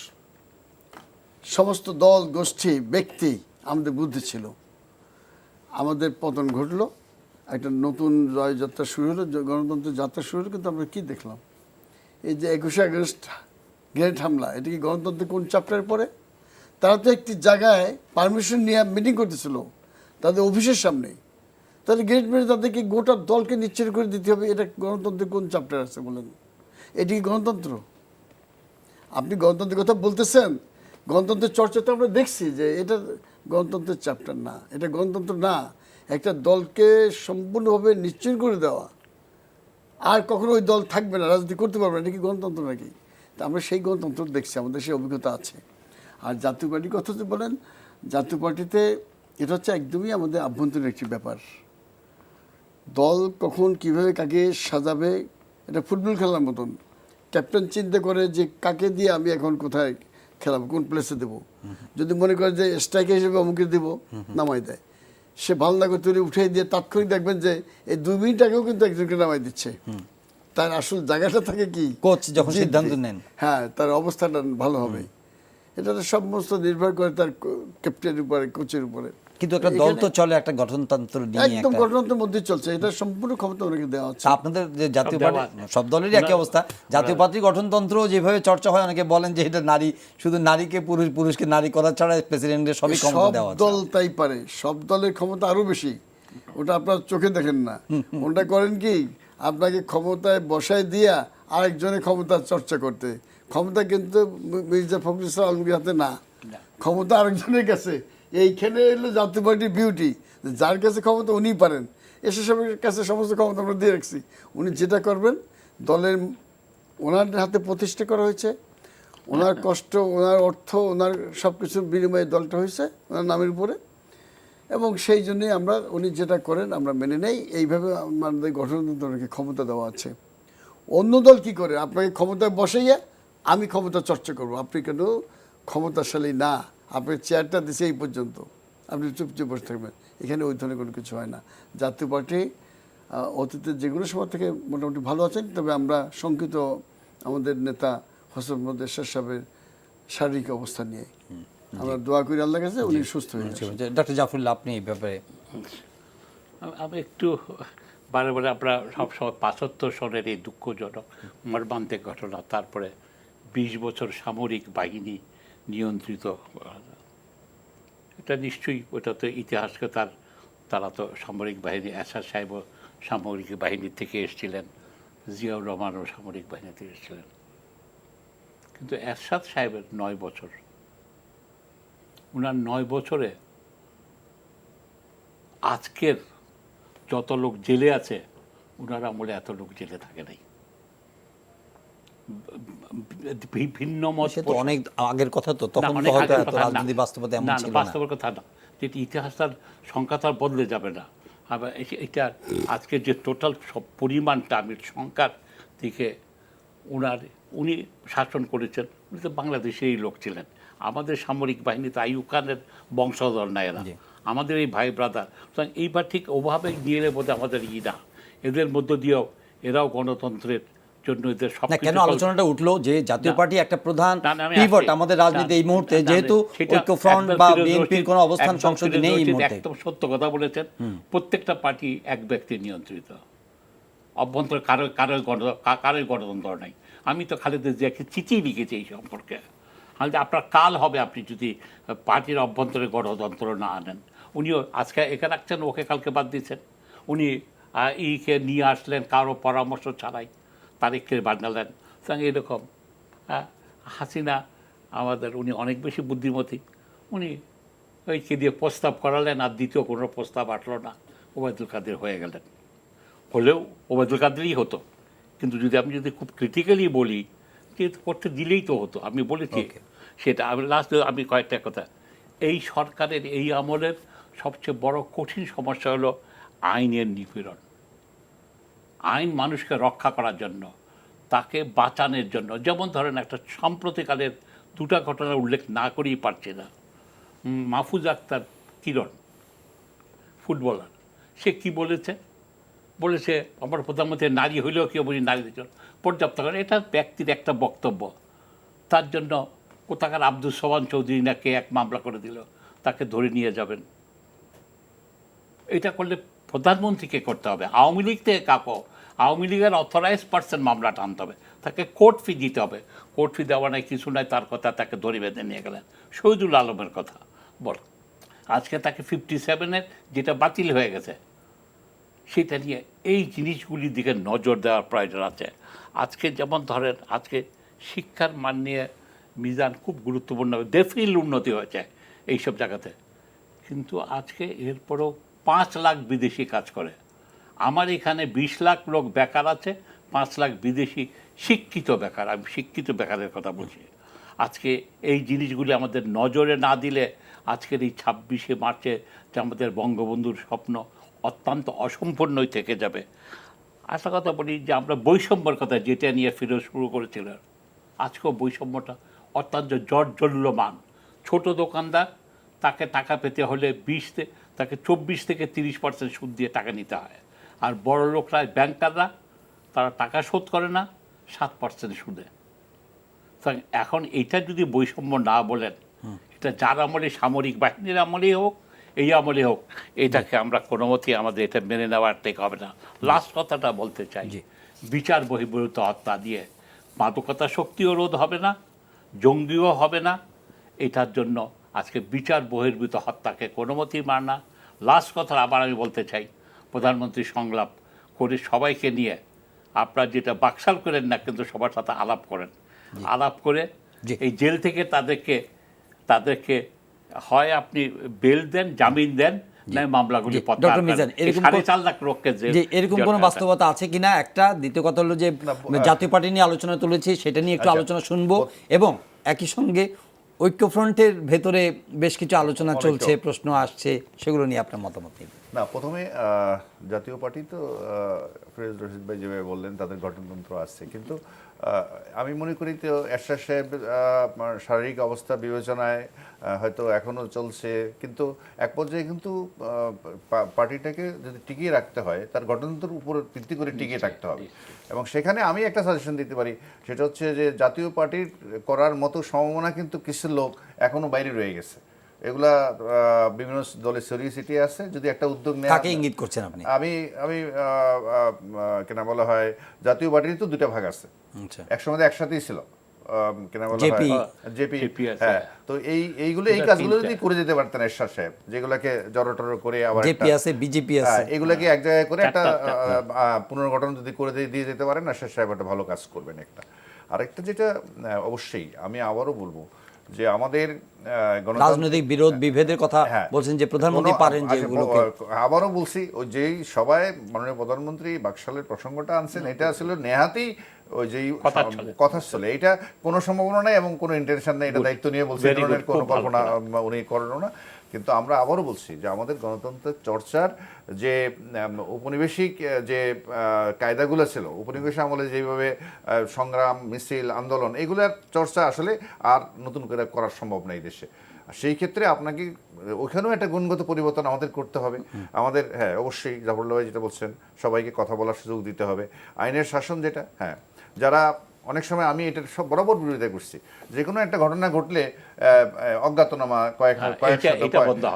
সমস্ত দল, গোষ্ঠী, ব্যক্তি আমাদের বুদ্ধি ছিল। আমাদের পতন ঘটলো, একটা নতুন জয়যাত্রা শুরু হলো, গণতন্ত্রের যাত্রা শুরু হলো। কিন্তু আমরা কি দেখলাম? এই যে 21শে আগস্ট গ্রেনেড হামলা, এটা কি গণতন্ত্রের কোন চ্যাপ্টারে পড়ে? তারা তো একটি জায়গায় পারমিশন নিয়ে মিটিং করতেছিল তাদের অফিসের সামনে, তাহলে গেট মেরে তাদেরকে গোটা দলকে নিচ্ছেদ করে দিতে হবে, এটা গণতন্ত্রের কোন চ্যাপ্টার আছে বলেন? এটি কি গণতন্ত্র? আপনি গণতন্ত্রের কথা বলতেছেন, গণতন্ত্রের চর্চা তো আমরা দেখছি যে এটা গণতন্ত্রের চ্যাপ্টার না, এটা গণতন্ত্র না। একটা দলকে সম্পূর্ণভাবে নিশ্চিত করে দেওয়া, আর কখনো ওই দল থাকবে না, রাজনীতি করতে পারবে না, এটা কি গণতন্ত্র নাকি? তা আমরা সেই গণতন্ত্র দেখছি, আমাদের সেই অভিজ্ঞতা আছে। আর জাতীয় পার্টির কথা যদি বলেন, জাতীয় পার্টিতে এটা হচ্ছে একদমই আমাদের আভ্যন্তরীণ একটি ব্যাপার। দল কখন কিভাবে কাকে সাজাবে, এটা ফুটবল খেলার মতন। ক্যাপ্টেন চিন্তা করে যে কাকে দিয়ে আমি এখন কোথায় খেলাবো, কোন প্লেসে দেবো। যদি মনে করে যে স্ট্রাইকার হিসেবে অমুকে দেবো, নামাই দেয়। সে ভালো না করে তুলে উঠে দিয়ে তাৎক্ষণিক দেখবেন যে এই 2 মিনিট আগেও কিন্তু একজনকে নামাই দিচ্ছে। তার আসল জায়গাটা থাকে কি, কোচ যখন জিততে। সিদ্ধান্ত নেন, হ্যাঁ, তার অবস্থাটা ভালো হবে। এটা তো সমস্ত নির্ভর করে তার ক্যাপ্টেনের উপরে, কোচের উপরে। কিন্তু একটা দল তো চলে একটা গঠনতন্ত্র নিয়ে। একদম একটা গণতন্ত্রের মধ্যে চলছে, এটা সম্পূর্ণ ক্ষমতা ওনাকে দেওয়া হচ্ছে। তা আপনাদের যে জাতীয় পার্টি, সব দলেরই একই অবস্থা। জাতীয় পার্টির গঠনতন্ত্র যেভাবে চর্চা হয়, অনেকে বলেন যে এটা নারী, শুধু নারীকে পুরুষ, পুরুষকে নারী করা ছাড়া প্রেসিডেন্টের সবই ক্ষমতা সব দেওয়া আছে। দল তাই পারে, সব দলের ক্ষমতা আরো বেশি, ওটা আপনার চোখে দেখেন না। ওটা করেন কি, আপনাকে ক্ষমতায় বসায় দিয়া আরেকজনের ক্ষমতার চর্চা করতে। ক্ষমতা কিন্তু মির্জা ফখরুল ইসলাম আলমগীর হাতে না, ক্ষমতা আরেকজনের কাছে। এইখানে এলো জাতীয় পার্টির বিউটি, যার কাছে ক্ষমতা উনিই পারেন। এসে সবের কাছে সমস্ত ক্ষমতা আমরা দিয়ে রাখছি, উনি যেটা করবেন দলের, ওনার হাতে প্রতিষ্ঠা করা হয়েছে, ওনার কষ্ট, ওনার অর্থ, ওনার সব কিছুর বিনিময়ে দলটা হয়েছে ওনার নামের উপরে। এবং সেই জন্যই আমরা, উনি যেটা করেন আমরা মেনে নেই। এইভাবে আমাদের গঠনতন্ত্রকে ক্ষমতা দেওয়া আছে। অন্য দল কি করে, আপনাকে ক্ষমতায় বসাইয়া আমি ক্ষমতা চর্চা করব, আপনি কেন ক্ষমতাশালী না, আপনার চেয়ারটা দিছে এই পর্যন্ত, আপনি চুপচাপ বসে থাকবেন। এখানে ওই ধরনের কোনো কিছু হয় না। জাতীয় পার্টি অতীতের যেগুলো সময় থেকে মোটামুটি ভালো আছেন, তবে আমরা শঙ্কিত আমাদের নেতা হোসেন মোহাম্মদ এরশাদ সাহেবের শারীরিক অবস্থা নিয়ে। আমরা দোয়া করি আল্লাহর কাছে উনি সুস্থ হয়ে যান। ডক্টর জাফরুল্লাহ, আপনি এই ব্যাপারে? আমি একটু বারে বারে আমরা সবসময় 75 সনের এই দুঃখজনক মর্মান্তিক ঘটনা, তারপরে 20 বছর সামরিক বাহিনী নিয়ন্ত্রিত, এটা নিশ্চয়ই, ওটা তো ইতিহাসকে তারা তো সামরিক বাহিনী, এরশাদ সাহেবও সামরিক বাহিনী থেকে এসেছিলেন, জিয়াউর রহমানও সামরিক বাহিনী থেকে এসেছিলেন। কিন্তু এরশাদ সাহেবের 9 বছর, ওনার 9 বছরে আজকের যত লোক জেলে আছে ওনার আমলে এত লোক জেলে থাকে নাই। ভিন্ন মত সে তো অনেক আগের কথা, তো তখন না, তো অনেক হয়তো আগের এত কথা না। রাজনীতি বাস্তবতা এমন না, না, ছিল না। বাস্তবের কথা না, যেটি ইতিহাসটার সংখ্যা তো আর বদলে যাবে না। আবার এটা আজকে যে টোটাল সব পরিমাণটা, আমি সংখ্যার দিকে উনি শাসন করেছেন, উনি তো বাংলাদেশেরই লোক ছিলেন। আমাদের সামরিক বাহিনী তো আইয়ুব খানের বংশধর না এরা, আমাদের এই ভাই ব্রাদার। সুতরাং এইবার ঠিক ওভাবে নিয়ে এলে বোধহয় আমাদের না, এদের মধ্য দিয়েও এরাও গণতন্ত্রের জন্য এদের সব না, কেন আলোচনাটা উঠলো যে জাতীয় পার্টি একটা প্রধান না, না, আমি পিভট আসছি। আমাদের রাজনীতি এই মুহূর্তে, না, না, যেহেতু সেটা ঐক্যফ্রন্ট একদম বা ফিরোজ বিএনপির রশিদ, কোনো অবস্থান একদম সংসদে ফিরোজ নেই এই রশিদ মুহূর্তে। একদম সত্য কথা বলেছেন। প্রত্যেকটা পার্টি এক ব্যক্তি নিয়ন্ত্রিত, অভ্যন্তরে কারোই গণতন্ত্র নাই। আমি তো খালেদা জিয়াকে চিঠি লিখেছি এই সম্পর্কে, আমি আপনার কাল হবে আপনি যদি পার্টির অভ্যন্তরে গণতন্ত্র না আনেন। উনিও আজকে একে রাখছেন, ওকে কালকে বাদ দিচ্ছেন। উনি ইকে নিয়ে আসলেন কারো পরামর্শ ছাড়াই, তারিখকে বানালেন। সুতরাং এরকম হাসিনা আমাদের, উনি অনেক বেশি বুদ্ধিমতী। উনি ওইকে দিয়ে প্রস্তাব করালেন, আর দ্বিতীয় কোনো প্রস্তাব আসলো না, ওবায়দুল কাদের হয়ে গেলেন। হলেও ওবায়দুল কাদেরই হতো, কিন্তু আমি যদি খুব ক্রিটিক্যালি বলি যে করতে দিলেই তো হতো, আমি বলেছি সেটা। আমি কয়েকটা কথা, এই সরকারের এই আমলের সবচেয়ে বড় কঠিন সমস্যা হলো আইনের নিপীড়ন। আইন মানুষকে রক্ষা করার জন্য, তাকে বাঁচানোর জন্য। যেমন ধরেন একটা সাম্প্রতিকালের দুটা ঘটনার উল্লেখ না করেই পারছে না। মাহফুজ আক্তার কিরণ, ফুটবলার, সে কি বলেছে আমার প্রধানমন্ত্রী নারী হইলেও কেউ বলি নারীদের জন্য পর্যাপ্ত করে, এটা ব্যক্তির একটা বক্তব্য। তার জন্য কোথাকার আব্দুল সোবান চৌধুরী নাকি এক মামলা করে দিল, তাকে ধরে নিয়ে যাবেন। এটা করলে প্রধানমন্ত্রীকে করতে হবে, আওয়ামী লীগ থেকে কাকো, আওয়ামী লীগের অথরাইজ পার্সন মামলাটা আনতে হবে, তাকে কোর্ট ফি দিতে হবে। কোর্ট ফি দেওয়া নাই, কিছু নাই, তার কথা তাকে ধরে বেঁধে নিয়ে গেলেন। শহীদুল আলমের কথা বল, আজকে তাকে 57-এর যেটা বাতিল হয়ে গেছে, সেটা নিয়ে এই জিনিসগুলির দিকে নজর দেওয়ার প্রয়োজন আছে। আজকে যেমন ধরেন, আজকে শিক্ষার মান নিয়ে মিজান খুব গুরুত্বপূর্ণ, ডেফিনিট উন্নতি হয়েছে এইসব জায়গাতে, কিন্তু আজকে এরপরও 5 লাখ বিদেশি কাজ করে। আমার এখানে 20 লাখ লোক বেকার আছে, 5 লাখ বিদেশি শিক্ষিত বেকার। আমি শিক্ষিত বেকারের কথা বলছি। আজকে এই জিনিসগুলি আমাদের নজরে না দিলে আজকের এই 26শে মার্চে যে আমাদের বঙ্গবন্ধুর স্বপ্ন অত্যন্ত অসম্পূর্ণই থেকে যাবে। আশা কথা বলি যে আমরা বৈষম্যের কথা যেটা নিয়ে ফিরে শুরু করেছিলেন, আজকেও বৈষম্যটা অত্যন্ত জর্জল্যমান। ছোট দোকানদার, তাকে টাকা পেতে হলে তাকে 24 থেকে 30% সুদ দিয়ে টাকা নিতে হয়। আর বড় লোকরা, ব্যাংকাররা, তারা টাকা শোধ করে না, 7% সুদে। এখন এইটা যদি বৈষম্য না বলেন, এটা যার আমলে, সামরিক বাহিনীর আমলেই হোক, এই আমলে হোক, এটাকে আমরা কোনো মতেই আমাদের এটা মেনে নেওয়ার ঠিক হবে না। লাস্ট কথাটা বলতে চাই, বিচার বহির্ভূত হত্যা দিয়ে মাদকতা শক্তিও রোধ হবে না, জঙ্গিও হবে না। এটার জন্য আজকে বিচার বহির্ভূত হত্যাকে কোনো মতেই মার না। লাস্ট কথা আবার আমি বলতে চাই, প্রধানমন্ত্রী সংলাপ করে সবাইকে নিয়ে, আপনারা যেটা বাকশাল করেন না, কিন্তু সবার সাথে আলাপ করেন, আলাপ করে এই জেল থেকে তাদেরকে হয় আপনি বেল দেন, জামিন দেন, নয় মামলাগুলি ডক্টর মিজান, 4.5 লাখ লোককে এরকম কোনো বাস্তবতা আছে কিনা একটা? দ্বিতীয় কথা হলো যে জাতীয় পার্টি নিয়ে আলোচনা তুলেছি, সেটা নিয়ে একটু আলোচনা শুনবো, এবং একই সঙ্গে ঐক্যফ্রন্টের ভেতরে বেশ কিছু আলোচনা চলছে, প্রশ্ন আসছে, সেগুলো নিয়ে আপনার মতামত নিন। না, প্রথমে জাতীয় পার্টি তো ফিরোজ রশিদ ভাই যেভাবে বললেন তাদের গঠনতন্ত্র আসছে, কিন্তু আমি মনে করি তো এরশাদ সাহেব শারীরিক অবস্থা বিবেচনায় হয়তো এখনও চলছে, কিন্তু এক পর্যায়ে কিন্তু পার্টিটাকে যদি টিকিয়ে রাখতে হয়, তার গঠনতন্ত্রের উপর ভিত্তি করে টিকিয়ে থাকতে হবে। এবং সেখানে আমি একটা সাজেশন দিতে পারি, সেটা হচ্ছে যে জাতীয় পার্টির করার মতো সম্ভাবনা কিন্তু কিছু লোক এখনও বাইরে রয়ে গেছে। এগুলা বিভিন্ন দলের সিরিয়াসিটি আছে, যদি একটা উদ্যোগ নেয়। কাকে ইঙ্গিত করছেন আপনি? আমি কেনা বলা হয়, জাতীয় পার্টির তো দুটা ভাগ আছে, একসময় একসাথেই ছিল, কেনা বলা হয় জেপি। হ্যাঁ, তো এইগুলো এই কাজগুলো যদি করে যেতে পারতেন এরশাদ সাহেব, যেগুলোকে জড়ো করে আবার জেপি আছে, বিজেপি আছে, এগুলাকে এক জায়গায় করে একটা পুনর্গঠন যদি করে দিয়ে যেতে পারেন, এরশাদ সাহেব একটা ভালো কাজ করবেন একটা। আরেকটা যেটা অবশ্যই আমি আবারও বলবো যে আমাদের রাজনৈতিক বিরোধ বিভেদের কথা হ্যাঁ, বলছেন যে প্রধানমন্ত্রী পারেন যে এগুলোকে আবারও বলছি ওই যেই সবাই মাননীয় প্রধানমন্ত্রী বাকশালের প্রসঙ্গটা আনছেন এটা আসলে নেহাতেই ওই যেই কথা চলে এটা কোনো সম্ভাবনা নেই এবং কোনো ইন্টেনশন নেই, এটা দায়িত্ব নিয়ে বলছে, এই ধরনের কোনো কল্পনা উনি করেন না। কিন্তু আমরা আবারও বলছি যে আমাদের গণতন্ত্রের চর্চার যে ঔপনিবেশিক যে কায়দাগুলো ছিল, উপনিবেশ আমলে যেভাবে সংগ্রাম মিছিল আন্দোলন এগুলোর চর্চা আসলে আর নতুন করে করা সম্ভব নেই দেশে। সেই ক্ষেত্রে আপনাকে ওখানেও একটা গুণগত পরিবর্তন আমাদের করতে হবে। আমাদের হ্যাঁ অবশ্যই জাফরুল্লাহ ভাই যেটা বলছেন, সবাইকে কথা বলার সুযোগ দিতে হবে, আইনের শাসন যেটা, হ্যাঁ যারা অনেক সময় আমি এটার সব বরাবর বিরোধিতা করছি, যে কোনো একটা ঘটনা ঘটলে অজ্ঞাতনামা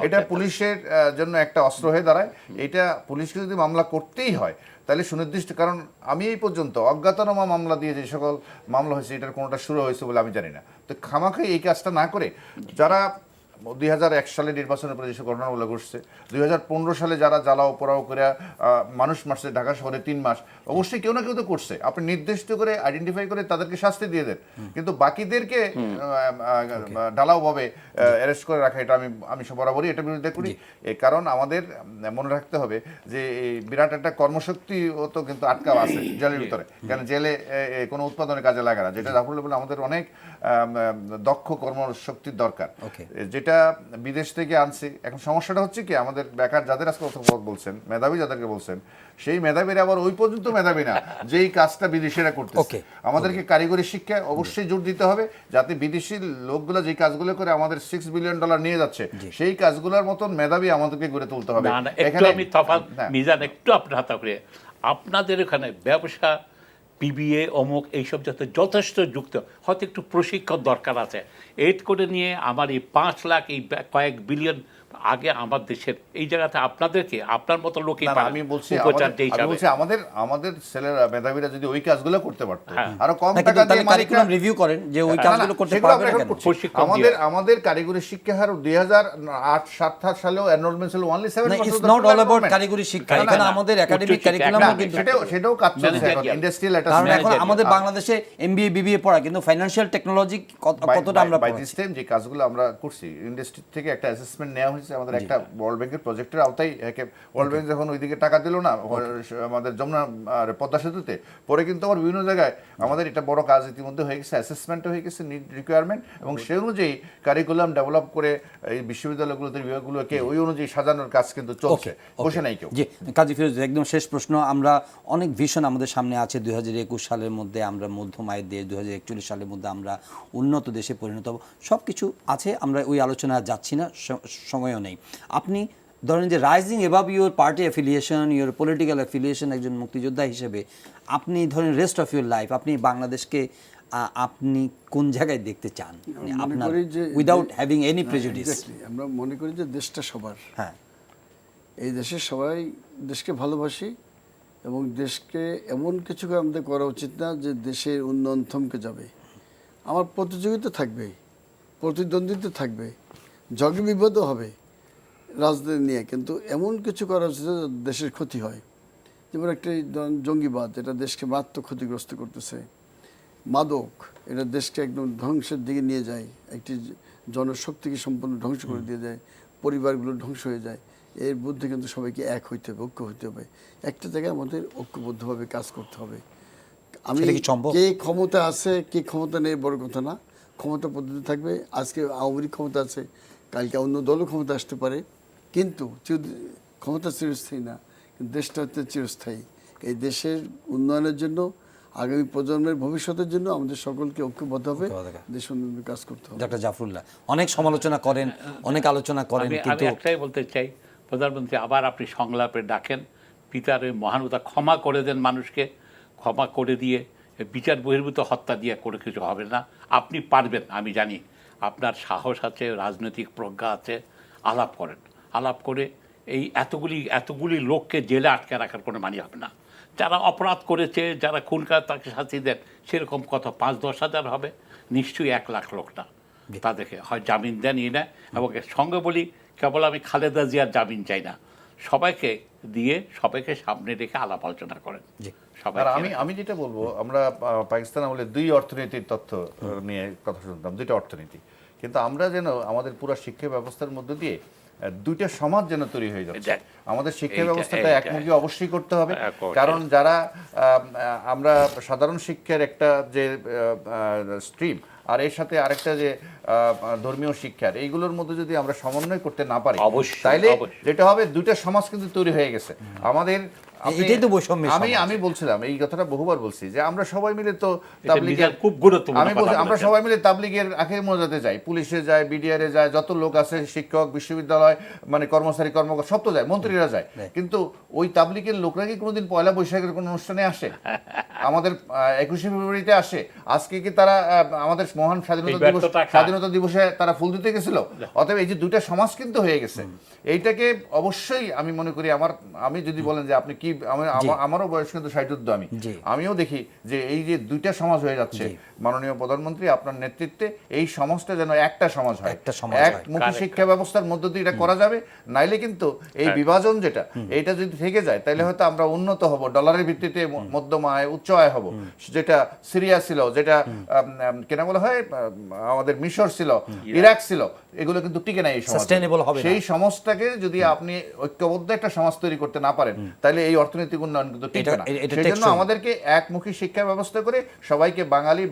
এটা পুলিশের জন্য একটা অস্ত্র হয়ে দাঁড়ায়। এটা পুলিশকে যদি মামলা করতেই হয় তাহলে সুনির্দিষ্ট, কারণ আমি এই পর্যন্ত অজ্ঞাতনামা মামলা দিয়ে যে সকল মামলা হয়েছে এটার কোনোটা শুরু হয়েছে বলে আমি জানি না। তো খামাখাই এই কাজটা না করে যারা 2001 সালে নির্বাচনের পরে যেসব ঘটনাগুলো ঘটছে, 2015 সালে যারা জ্বালাও পোড়াও করে মানুষ মারছে ঢাকা শহরে 3 মাস, অবশ্যই কেউ না কেউ তো করছে, আপনি নির্দিষ্ট করে আইডেন্টিফাই করে তাদেরকে শাস্তি দিয়ে দেন। কিন্তু বাকিদেরকে ঢালাওভাবে অ্যারেস্ট করে রাখা, এটা আমি বরাবরই এটা বিরোধিতা করি। কারণ আমাদের মনে রাখতে হবে যে এই বিরাট একটা কর্মশক্তি তো কিন্তু আটকাও আছে জেলের ভিতরে, কারণ জেলে কোনো উৎপাদনের কাজে লাগে না, যেটা জাফরুল্লাহ বলে আমাদের অনেক দক্ষ কর্মশক্তির দরকার, যেটা বিদেশ থেকে আনছি। এখন সমস্যাটা হচ্ছে কি, আমাদের বেকার যাদের আজকে কথা বলছেন, মেধাবী যাদেরকে বলছেন, সেই মেধাবীরা আবার ওই পর্যন্ত মেধাবী না যেই কাজটা বিদেশিরা করতেছে। আমাদেরকে কারিগরি শিক্ষায় অবশ্যই জোর দিতে হবে, যাতে বিদেশি লোকগুলো যেই কাজগুলো করে আমাদের $6 বিলিয়ন নিয়ে যাচ্ছে, সেই কাজগুলোর মতন মেধাবী আমাদেরকে গড়ে তুলতে হবে। এখানে আমি তফাৎ মিজান একটু আপনার হাতে করে, আপনাদের এখানে ব্যবসা বিবিএ অমুক এইসব যাতে যথেষ্ট যুক্ত, হয়তো একটু প্রশিক্ষণ দরকার আছে। এড করে নিয়ে আমার এই 5 লাখ এই কয়েক বিলিয়ন আগে আমার দেশের এই জায়গাতে আপনাদেরকে আপনার মতো লোকই আমি বলছি আমাদের ছেলেরা মেধাবীরা যদি ওই কাজগুলো করতে পারতো, আরো কম টাকা দিয়ে কারিকুলাম রিভিউ করেন যে ওই কাজগুলো করতে পারবে না কেন? আমাদের কারিগরি শিক্ষা হার 2008-07 সালেও এনরোলমেন্ট ছিল only 7%। It's not all about কারিগরি শিক্ষা, এখানে আমাদের একাডেমিক কারিকুলাম কিন্তু সেটাও কাজ চলছে এখন ইন্ডাস্ট্রিয়াল এটা। কারণ এখন আমাদের বাংলাদেশে এমবিএ বিবিএ পড়া, কিন্তু ফাইনান্সিয়াল টেকনোলজি কতটা আমরা পড়াচ্ছি। যে কাজগুলো আমরা করছি ইন্ডাস্ট্রি থেকে একটা অ্যাসেসমেন্ট নেওয়া হয়েছে আমাদের একটা ওয়ার্ল্ড ব্যাংকের প্রজেক্টের আওতায়। ওয়ার্ল্ড ব্যাংক যখন ওইদিকে টাকা দিল না আমাদের যমুনা পদ্মা সেতুতে, পরে কিন্তু আবার বিভিন্ন জায়গায় আমাদের এটা বড় কাজ ইতিমধ্যে হয়ে গেছে, অ্যাসেসমেন্টও হয়ে গেছে, নিড রিকোয়ারমেন্ট, এবং সেই অনুযায়ী কারিকুলাম ডেভেলপ করে এই বিশ্ববিদ্যালয়গুলোতে বিভাগগুলোকে ওই অনুযায়ী সাজানোর কাজ কিন্তু চলছে, বসে নাই কেউ। জি কাজী ফিরোজ, একদম শেষ প্রশ্ন। আমরা অনেক ভিশন আমাদের সামনে আছে, 2021 সালের মধ্যে আমরা মধ্যম আয়ের দেশ, 2041 সালের মধ্যে আমরা উন্নত দেশে পরিণত হব, সব কিছু আছে, আমরা ওই আলোচনা যাচ্ছি না, সময়ও নেই। আপনি ধরেন যে rising above your party affiliation, your political affiliation, একজন মুক্তিযোদ্ধা হিসেবে আপনি ধরেন রেস্ট অফ ইউর লাইফ আপনি বাংলাদেশকে আপনি কোন জায়গায় দেখতে চান আপনার, উইদাউট হ্যাভিং এনি প্রেজুডিস? আমরা মনে করি যে দেশটা সবার, হ্যাঁ এই দেশের সবাই দেশকে ভালোবাসি, এবং দেশকে এমন কিছু আমাদের করা উচিত না যে দেশের উন্নয়ন থমকে যাবে। আমার প্রতিযোগিতা থাকবে, প্রতিদ্বন্দ্বিতা থাকবে, ঝগড়া বিবাদও হবে রাজনীতি নিয়ে, কিন্তু এমন কিছু করা উচিত যে দেশের ক্ষতি হয়। যেমন একটা জঙ্গিবাদ, এটা দেশকে মারাত্মক ক্ষতিগ্রস্ত করতেছে। মাদক, এটা দেশকে একদম ধ্বংসের দিকে নিয়ে যায়, একটি জনশক্তিকে সম্পূর্ণ ধ্বংস করে দিয়ে যায়, পরিবারগুলো ধ্বংস হয়ে যায়। এর বুদ্ধে কিন্তু সবাইকে এক হইতে হবে, ঐক্য হইতে হবে, একটা জায়গায় আমাদের ঐক্যবদ্ধভাবে কাজ করতে হবে। আমি কে ক্ষমতা আছে কে ক্ষমতা নেই বড় কথা না, ক্ষমতা পদ্ধতি থাকবে। আজকে আওয়ামী লীগ ক্ষমতা আছে, কালকে অন্য দলও ক্ষমতা আসতে পারে, কিন্তু ক্ষমতা চিরস্থায়ী না, কিন্তু দেশটা হচ্ছে চিরস্থায়ী। এই দেশের উন্নয়নের জন্য, আগামী প্রজন্মের ভবিষ্যতের জন্য আমাদের সকলকে ঐক্যবদ্ধ হবে, দেশ উন্নয়নের কাজ করতে হবে। ডক্টর জাফরুল্লাহ অনেক সমালোচনা করেন, অনেক আলোচনা করেন, কিন্তু একটাই বলতে চাই, প্রধানমন্ত্রী আবার আপনি সংলাপে ডাকেন, পিতার মহানুতা ক্ষমা করে দেন মানুষকে, ক্ষমা করে দিয়ে বিচার বহির্ভূত হত্যা দিয়ে করে কিছু হবে না। আপনি পারবেন, আমি জানি আপনার সাহস আছে, রাজনৈতিক প্রজ্ঞা আছে, আলাপ করেন, আলাপ করে এই এতগুলি লোককে জেলে আটকে রাখার কোনো মানে হবে না। যারা অপরাধ করেছে, যারা খুনকার, তাকে শাস্তি দেন, সেরকম কত 5-10 হাজার হবে, নিশ্চয়ই 1 লাখ লোক না। তাদেরকে হয় জামিন দেন, না, এবং সঙ্গে বলি কেবল আমি খালেদা জিয়ার জামিন চাই না, সবাইকে দিয়ে সবাইকে সামনে রেখে আলাপ আলোচনা করেন জি। সবাই। আর আমি যেটা বলবো, আমরা পাকিস্তান আমলে 2 অর্থনীতির তথ্য নিয়ে কথা শুনতাম, 2টা অর্থনীতি, কিন্তু আমরা যেন আমাদের পুরো শিক্ষা ব্যবস্থার মধ্য দিয়ে 2টা সমাজ যেন তৈরি হয়ে যাচ্ছে। আমাদের শিক্ষা ব্যবস্থাটা একমুখী অবশ্যই করতে হবে, কারণ যারা আমরা সাধারণ শিক্ষার একটা যে স্ট্রিম আর এর সাথে আরেকটা যে ধর্মীয় শিক্ষার, এইগুলোর মধ্যে যদি আমরা সমন্বয় করতে না পারি, অবশ্যই, তাইলে অবশ্যই। যেটা হবে 2টা সমাজ কিন্তু তৈরি হয়ে গেছে আমাদের। এটাই তো বৈষম্যের সমাজ। আমি বলছিলাম এই কথাটা বহুবার বলছি যে আমরা সবাই মিলে তো এটা তাবলীগের নিজের খুব গুরুত্বপূর্ণ আমি বলছি কথা আমরা বলেছেন। সবাই মিলে তাবলীগের আখের মোনাজাতে যাই, পুলিশে যায়, বিডিআর এ যায়, যত লোক আছে, শিক্ষক, বিশ্ববিদ্যালয় মানে কর্মচারী, কর্মকর্তা সব তো যায়, মন্ত্রীরা যায়, কিন্তু ওই তাবলীগের লোকরা কি কোনোদিন পয়লা বৈশাখের কোনো অনুষ্ঠানে আসে? আমাদের 21শে ফেব্রুয়ারিতে আসে? আজকে কি তারা আমাদের মহান স্বাধীনতা দিবসে তারা ফুল দিতে গেছিল? অতএব এই যে 2টা সমাজ কিন্তু হয়ে গেছে, এইটাকে অবশ্যই আমি মনে করি আমি যদি বলেন যে আপনি কি, আমারও বয়স কিন্তু 60 আমিও দেখি যে এই যে 2টা সমাজ হয়ে যাচ্ছে, মাননীয় প্রধানমন্ত্রী আপনার নেতৃত্বে এই সমাজটা যেন একটা সমাজ হয়, একমুখী শিক্ষা ব্যবস্থার মধ্য দিয়ে এটা করা যাবে। নাইলে কিন্তু এই বিভাজন যেটা, এইটা যদি থেকে যায়, তাহলে হয়তো আমরা উন্নত হব, ডলারের ভিত্তিতে মধ্যম আয়, উচ্চ আয় হব, যেটা সিরিয়া ছিল, যেটা কেনা বলা হয় আমাদের মিশর ছিল, ইরাক ছিল, এগুলো কিন্তু টিকে নাই এই সমাজ। সেই সমাজটাকে যদি আপনি ঐক্যবদ্ধ একটা সমাজ তৈরি করতে না পারেন, তাহলে এই অর্থনৈতিক উন্নয়ন কিন্তু টিকবে না। সেজন্য আমাদেরকে একমুখী শিক্ষা ব্যবস্থা করে সবাইকে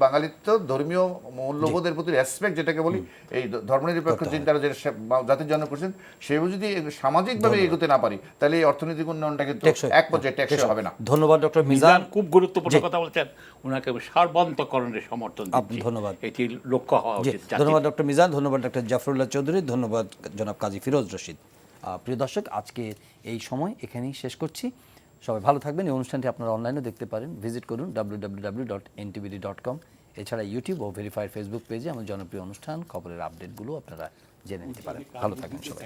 বাঙালিত্ব, ধর্মীয় মূল্যবোধের প্রতি রেসপেক্ট, যেটাকে বলি এই ধর্মনিরপেক্ষ চিন্তারা যেটা জাতির জন্য করছেন, সেও যদি সামাজিকভাবে এগোতে না পারি, তাহলে এই অর্থনৈতিক উন্নয়নটা কিন্তু এক পর্যায়ে টেকসই হবে না। ধন্যবাদ ডক্টর মিজান, মিজান খুব গুরুত্বপূর্ণ কথা বলছেন, ওনাকে সার্বন্তকরণের সমর্থন দিচ্ছি। ধন্যবাদ। এটি লক্ষ্য হওয়া উচিত। ধন্যবাদ ডক্টর মিজান, ধন্যবাদ ডক্টর জাফরুল্লাহ চৌধুরী, ধন্যবাদ জনাব কাজী ফিরোজ রশিদ। প্রিয় দর্শক, আজকে এই সময় এখানেই শেষ করছি। সবাই ভালো থাকবেন। এই অনুষ্ঠানটি আপনারা অনলাইনে দেখতে পারেন, ভিজিট করুন www.ntbd.com। এছাড়া ইউটিউব ও ভেরিফাইড ফেসবুক পেজে আমার জনপ্রিয় অনুষ্ঠান, খবরের আপডেটগুলো আপনারা জেনে নিতে পারেন। ভালো থাকবেন সবাই।